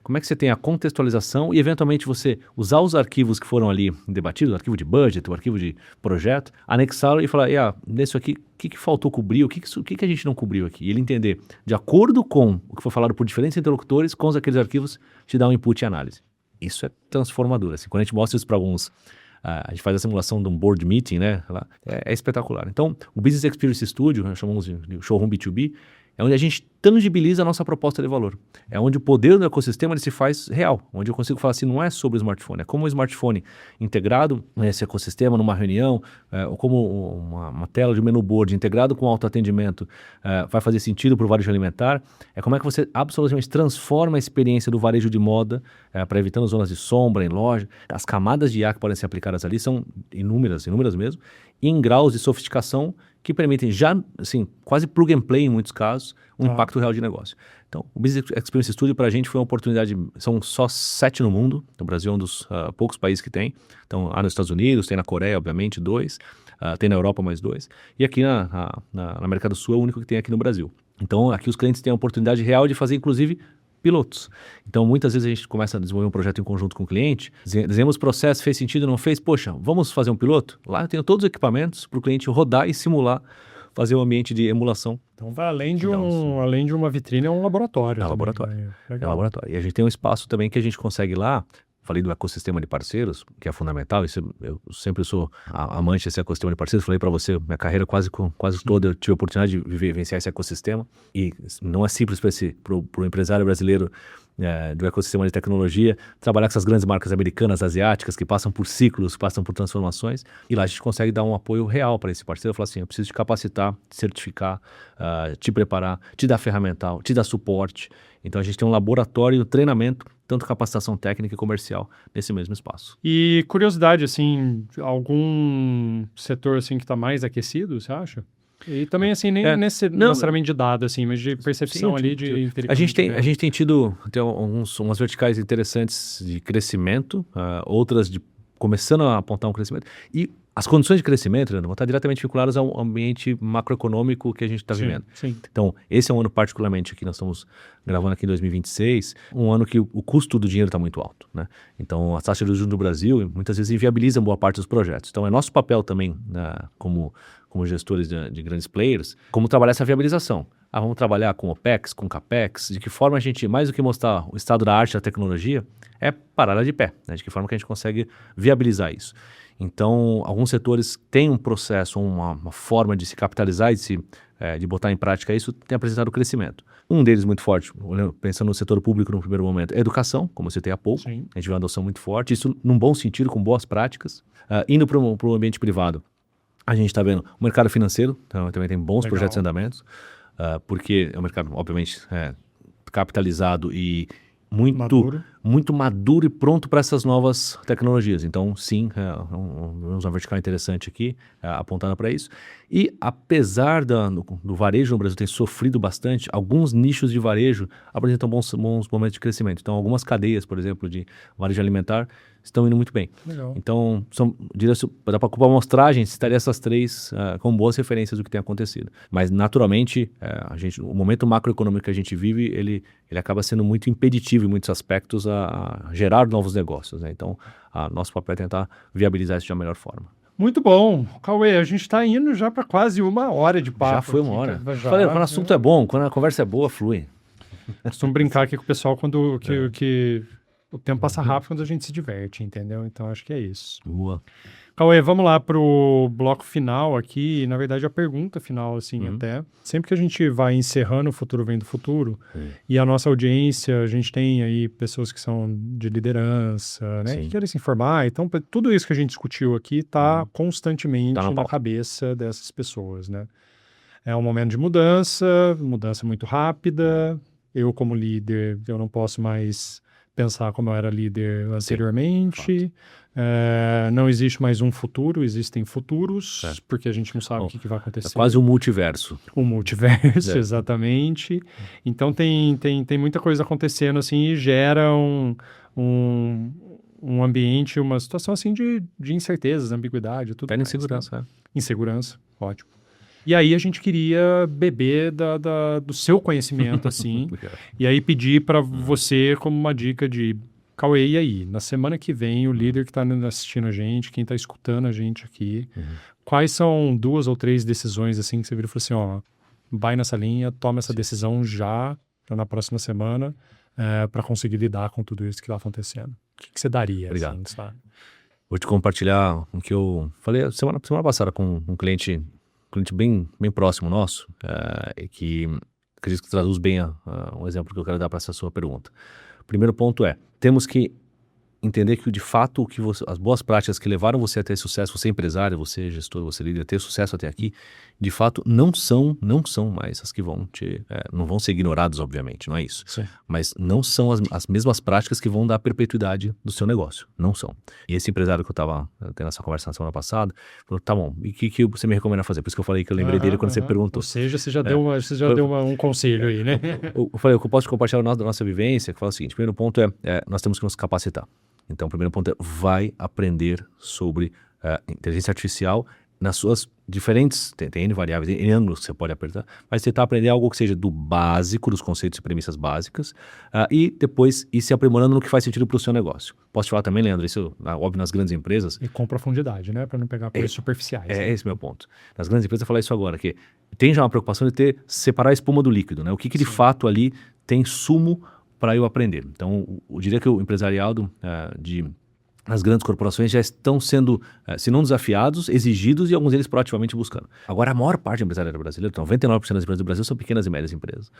como é que você tem a contextualização e, eventualmente, você usar os arquivos que foram ali debatidos, o arquivo de budget, o arquivo de projeto, anexá-lo e falar, nisso aqui, o que faltou cobrir, o que a gente não cobriu aqui? E ele entender, de acordo com o que foi falado por diferentes interlocutores, com aqueles arquivos, te dá um input e análise. Isso é transformador. Assim, quando a gente mostra isso para alguns, a gente faz a simulação de um board meeting, né? É espetacular. Então, o Business Experience Studio, nós chamamos de showroom B2B, é onde a gente tangibiliza a nossa proposta de valor. É onde o poder do ecossistema ele se faz real. Onde eu consigo falar assim, não é sobre o smartphone, é como o smartphone integrado nesse ecossistema, numa reunião, ou como uma tela de menu board integrado com autoatendimento vai fazer sentido para o varejo alimentar. É como é que você absolutamente transforma a experiência do varejo de moda para evitando zonas de sombra em loja. As camadas de IA que podem ser aplicadas ali são inúmeras mesmo, e em graus de sofisticação que permitem já, assim, quase plug and play em muitos casos, impacto real de negócio. Então, o Business Experience Studio para a gente foi uma oportunidade, são só 7 no mundo, o Brasil é um dos poucos países que tem, então há nos Estados Unidos, tem na Coreia, obviamente, 2, tem na Europa mais 2, e aqui na América do Sul é o único que tem aqui no Brasil. Então, aqui os clientes têm a oportunidade real de fazer, inclusive, pilotos. Então, muitas vezes a gente começa a desenvolver um projeto em conjunto com o cliente, desenhamos o processo, fez sentido, não fez, poxa, vamos fazer um piloto? Lá eu tenho todos os equipamentos para o cliente rodar e simular, fazer um ambiente de emulação. Então, vai além de uma vitrine, é um laboratório. É um laboratório. É um laboratório. E a gente tem um espaço também que a gente consegue lá, falei do ecossistema de parceiros, que é fundamental, eu sempre sou amante desse ecossistema de parceiros, falei para você, minha carreira quase toda eu tive a oportunidade de vivenciar esse ecossistema, e não é simples para o empresário brasileiro do ecossistema de tecnologia, trabalhar com essas grandes marcas americanas, asiáticas, que passam por ciclos, passam por transformações, e lá a gente consegue dar um apoio real para esse parceiro, falar assim, eu preciso te capacitar, te certificar, te preparar, te dar ferramental, te dar suporte. Então a gente tem um laboratório de treinamento, tanto capacitação técnica e comercial, nesse mesmo espaço. E curiosidade, assim, algum setor assim que está mais aquecido, você acha? E também, assim, nem necessariamente de dado, assim, mas de percepção ali de... A gente tem tido umas verticais interessantes de crescimento, outras começando a apontar um crescimento. E as condições de crescimento, Leandro, vão estar diretamente vinculadas ao ambiente macroeconômico que a gente está vivendo. Sim. Então, esse é um ano particularmente que nós estamos gravando aqui em 2026, um ano que o custo do dinheiro está muito alto, né? Então, a taxa de juros no Brasil muitas vezes inviabiliza boa parte dos projetos. Então, é nosso papel também, como gestores de grandes players, como trabalhar essa viabilização. Vamos trabalhar com OPEX, com CAPEX, de que forma a gente, mais do que mostrar o estado da arte da tecnologia, é parar ela de pé, né? De que forma que a gente consegue viabilizar isso. Então, alguns setores têm um processo, uma forma de se capitalizar e de botar em prática isso, tem apresentado crescimento. Um deles muito forte, pensando no setor público no primeiro momento, é a educação, como eu citei há pouco. Sim. A gente vê uma adoção muito forte, isso num bom sentido, com boas práticas. Indo para o ambiente privado, a gente está vendo o mercado financeiro, então, também tem bons projetos em andamentos, porque é um mercado, obviamente, capitalizado e muito maduro e pronto para essas novas tecnologias. Então, sim, vamos uma vertical interessante aqui, apontada para isso. E apesar do varejo no Brasil ter sofrido bastante, alguns nichos de varejo apresentam bons momentos de crescimento. Então, algumas cadeias, por exemplo, de varejo alimentar, estão indo muito bem. Legal. Então, dá para ocupar uma amostragem, estaria essas três como boas referências do que tem acontecido. Mas, naturalmente, o momento macroeconômico que a gente vive, ele acaba sendo muito impeditivo em muitos aspectos a gerar novos negócios, né? Então, nosso papel é tentar viabilizar isso de uma melhor forma. Muito bom. Cauê, a gente está indo já para quase 1 hora de papo. Já foi 1 hora. Já. Falei, quando o assunto é bom, quando a conversa é boa, flui. Costumo brincar aqui com o pessoal que o tempo passa rápido quando a gente se diverte, entendeu? Então, acho que é isso. Boa. Cauê, vamos lá pro bloco final aqui, na verdade a pergunta final, assim, até. Sempre que a gente vai encerrando o Futuro Vem do Futuro, e a nossa audiência, a gente tem aí pessoas que são de liderança, né, que querem se informar, então tudo isso que a gente discutiu aqui está constantemente na cabeça dessas pessoas, né. É um momento de mudança muito rápida, eu como líder, eu não posso mais pensar como eu era líder anteriormente. Não existe mais um futuro, existem futuros, porque a gente não sabe o que vai acontecer. É quase um multiverso. Um multiverso, exatamente. Então tem muita coisa acontecendo assim e gera um ambiente, uma situação assim de incertezas, ambiguidade, tudo mais. Insegurança. Né? Insegurança, ótimo. E aí a gente queria beber do seu conhecimento, assim, e aí pedir para você como uma dica de, Cauê, e aí? Na semana que vem, o líder que está assistindo a gente, quem está escutando a gente aqui, quais são 2 ou 3 decisões, assim, que você vira e falou assim, ó, vai nessa linha, toma essa decisão já na próxima semana, para conseguir lidar com tudo isso que está acontecendo. O que você daria? Obrigado. Assim, sabe? Vou te compartilhar o que eu falei semana passada com um cliente bem próximo nosso, que acredito que traduz bem um exemplo que eu quero dar para essa sua pergunta. O primeiro ponto temos que entender que de fato as boas práticas que levaram você a ter sucesso, você empresário, você gestor, você líder, ter sucesso até aqui, de fato não são mais as que vão não vão ser ignoradas, obviamente, não é isso. Sim. Mas não são as mesmas práticas que vão dar perpetuidade do seu negócio, não são. E esse empresário que eu estava tendo essa conversa na semana passada, falou, tá bom, e o que você me recomenda fazer? Por isso que eu falei que eu lembrei dele quando você perguntou. Ou seja, você já deu um conselho aí, né? Eu falei, o que eu posso compartilhar da nossa vivência, que fala o seguinte, o primeiro ponto nós temos que nos capacitar. Então, o primeiro ponto vai aprender sobre inteligência artificial nas suas diferentes, tem N variáveis, N ângulos que você pode apertar, mas tentar aprender algo que seja do básico, dos conceitos e premissas básicas, e depois ir se aprimorando no que faz sentido para o seu negócio. Posso te falar também, Leandro, isso óbvio nas grandes empresas. E com profundidade, né? Para não pegar coisas superficiais. É esse meu ponto. Nas grandes empresas, eu falar isso agora, que tem já uma preocupação de separar a espuma do líquido, né? O que de fato ali tem sumo para eu aprender. Então, eu diria que o empresariado nas grandes corporações já estão sendo, se não desafiados, exigidos e alguns deles proativamente buscando. Agora, a maior parte do empresariado brasileiro, 99% das empresas do Brasil são pequenas e médias empresas.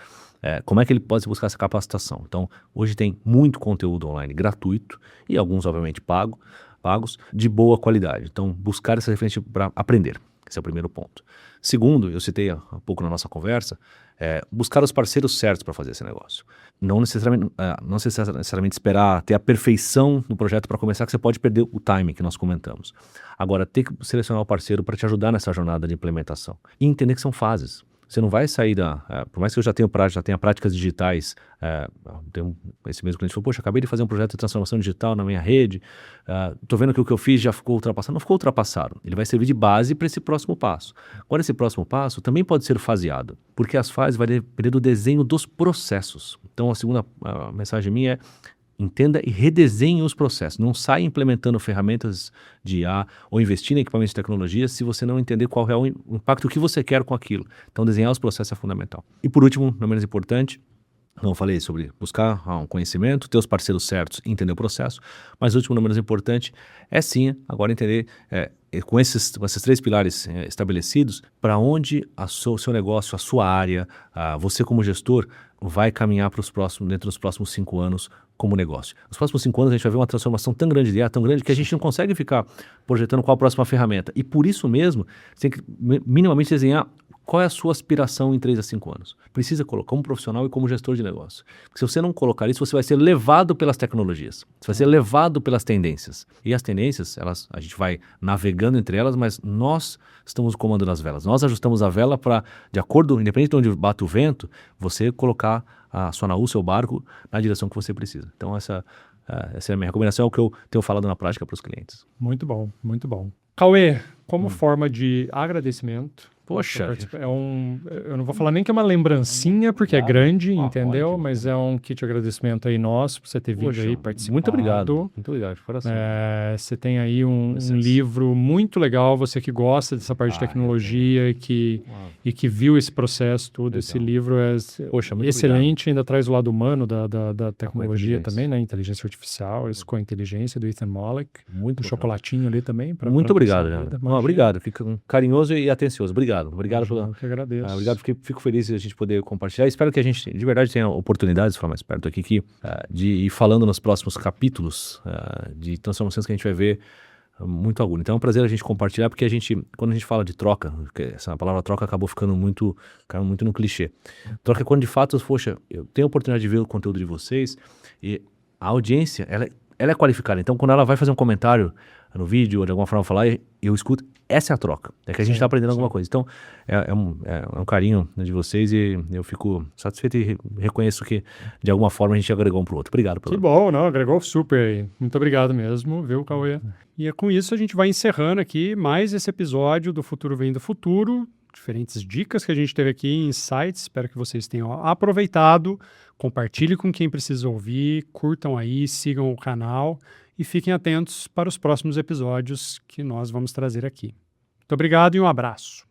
Como é que ele pode buscar essa capacitação? Então, hoje tem muito conteúdo online gratuito e alguns, obviamente, pagos, de boa qualidade. Então, buscar essa referência para aprender. Esse é o primeiro ponto. Segundo, eu citei há pouco na nossa conversa, buscar os parceiros certos para fazer esse negócio. Não necessariamente esperar ter a perfeição no projeto para começar, que você pode perder o timing que nós comentamos. Agora, ter que selecionar o parceiro para te ajudar nessa jornada de implementação. E entender que são fases. Você não vai sair por mais que eu já tenha práticas digitais, esse mesmo cliente falou, poxa, acabei de fazer um projeto de transformação digital na minha rede, estou vendo que o que eu fiz já ficou ultrapassado. Não ficou ultrapassado, ele vai servir de base para esse próximo passo. Agora, esse próximo passo também pode ser faseado, porque as fases vai depender do desenho dos processos. Então, a segunda mensagem minha é, entenda e redesenhe os processos. Não saia implementando ferramentas de IA ou investindo em equipamentos de tecnologia se você não entender qual é o impacto que você quer com aquilo. Então, desenhar os processos é fundamental. E por último, não menos importante, não falei sobre buscar um conhecimento, ter os parceiros certos, entender o processo, mas o último, não menos importante, é sim agora entender, com esses 3 pilares estabelecidos, para onde o seu negócio, a sua área, você como gestor, vai caminhar dentro dos próximos 5 anos como negócio. Nos próximos 5 anos a gente vai ver uma transformação tão grande de IA, tão grande, que a gente não consegue ficar projetando qual a próxima ferramenta. E por isso mesmo, você tem que minimamente desenhar qual é a sua aspiração em 3 a 5 anos? Precisa colocar como profissional e como gestor de negócio. Porque se você não colocar isso, você vai ser levado pelas tecnologias. Você vai ser levado pelas tendências. E as tendências, a gente vai navegando entre elas, mas nós estamos no comando das velas. Nós ajustamos a vela para, de acordo, independente de onde bate o vento, você colocar a sua nau, o seu barco, na direção que você precisa. Então essa é a minha recomendação, é o que eu tenho falado na prática para os clientes. Muito bom, muito bom. Cauê, como forma de agradecimento... Poxa, eu não vou falar nem que é uma lembrancinha, porque é grande, entendeu? Ótimo. Mas é um kit de agradecimento aí nosso, por você ter vindo aí participar. Muito obrigado. Muito obrigado, de coração. Você tem aí um livro muito legal, você que gosta dessa parte de tecnologia e que viu esse processo todo. Legal. Esse livro é excelente, ainda traz o lado humano da tecnologia também, né? Inteligência artificial, isso com a inteligência do Ethan Mollick. Muito chocolatinho ali também. Muito obrigado, Leandro. Obrigado, fica carinhoso e atencioso. Obrigado pela... Eu que agradeço. Obrigado, fico feliz de a gente poder compartilhar. Espero que a gente, de verdade, tenha oportunidades de falar mais perto aqui, de ir falando nos próximos capítulos de transformações que a gente vai ver muito agudo. Então é um prazer a gente compartilhar, porque quando a gente fala de troca, essa palavra troca acabou ficando muito no clichê. Troca é quando de fato, poxa, eu tenho a oportunidade de ver o conteúdo de vocês e a audiência, ela é qualificada. Então quando ela vai fazer um comentário no vídeo, ou de alguma forma falar, eu escuto, essa é a troca. É que a gente está aprendendo alguma coisa. Então, é um carinho, né, de vocês e eu fico satisfeito e reconheço que, de alguma forma, a gente agregou um pro outro. Obrigado. Que bom, não, agregou super aí. Muito obrigado mesmo, viu, Cauê? E com isso a gente vai encerrando aqui mais esse episódio do Futuro Vem do Futuro. Diferentes dicas que a gente teve aqui, insights. Espero que vocês tenham aproveitado. Compartilhe com quem precisa ouvir, curtam aí, sigam o canal e fiquem atentos para os próximos episódios que nós vamos trazer aqui. Muito obrigado e um abraço.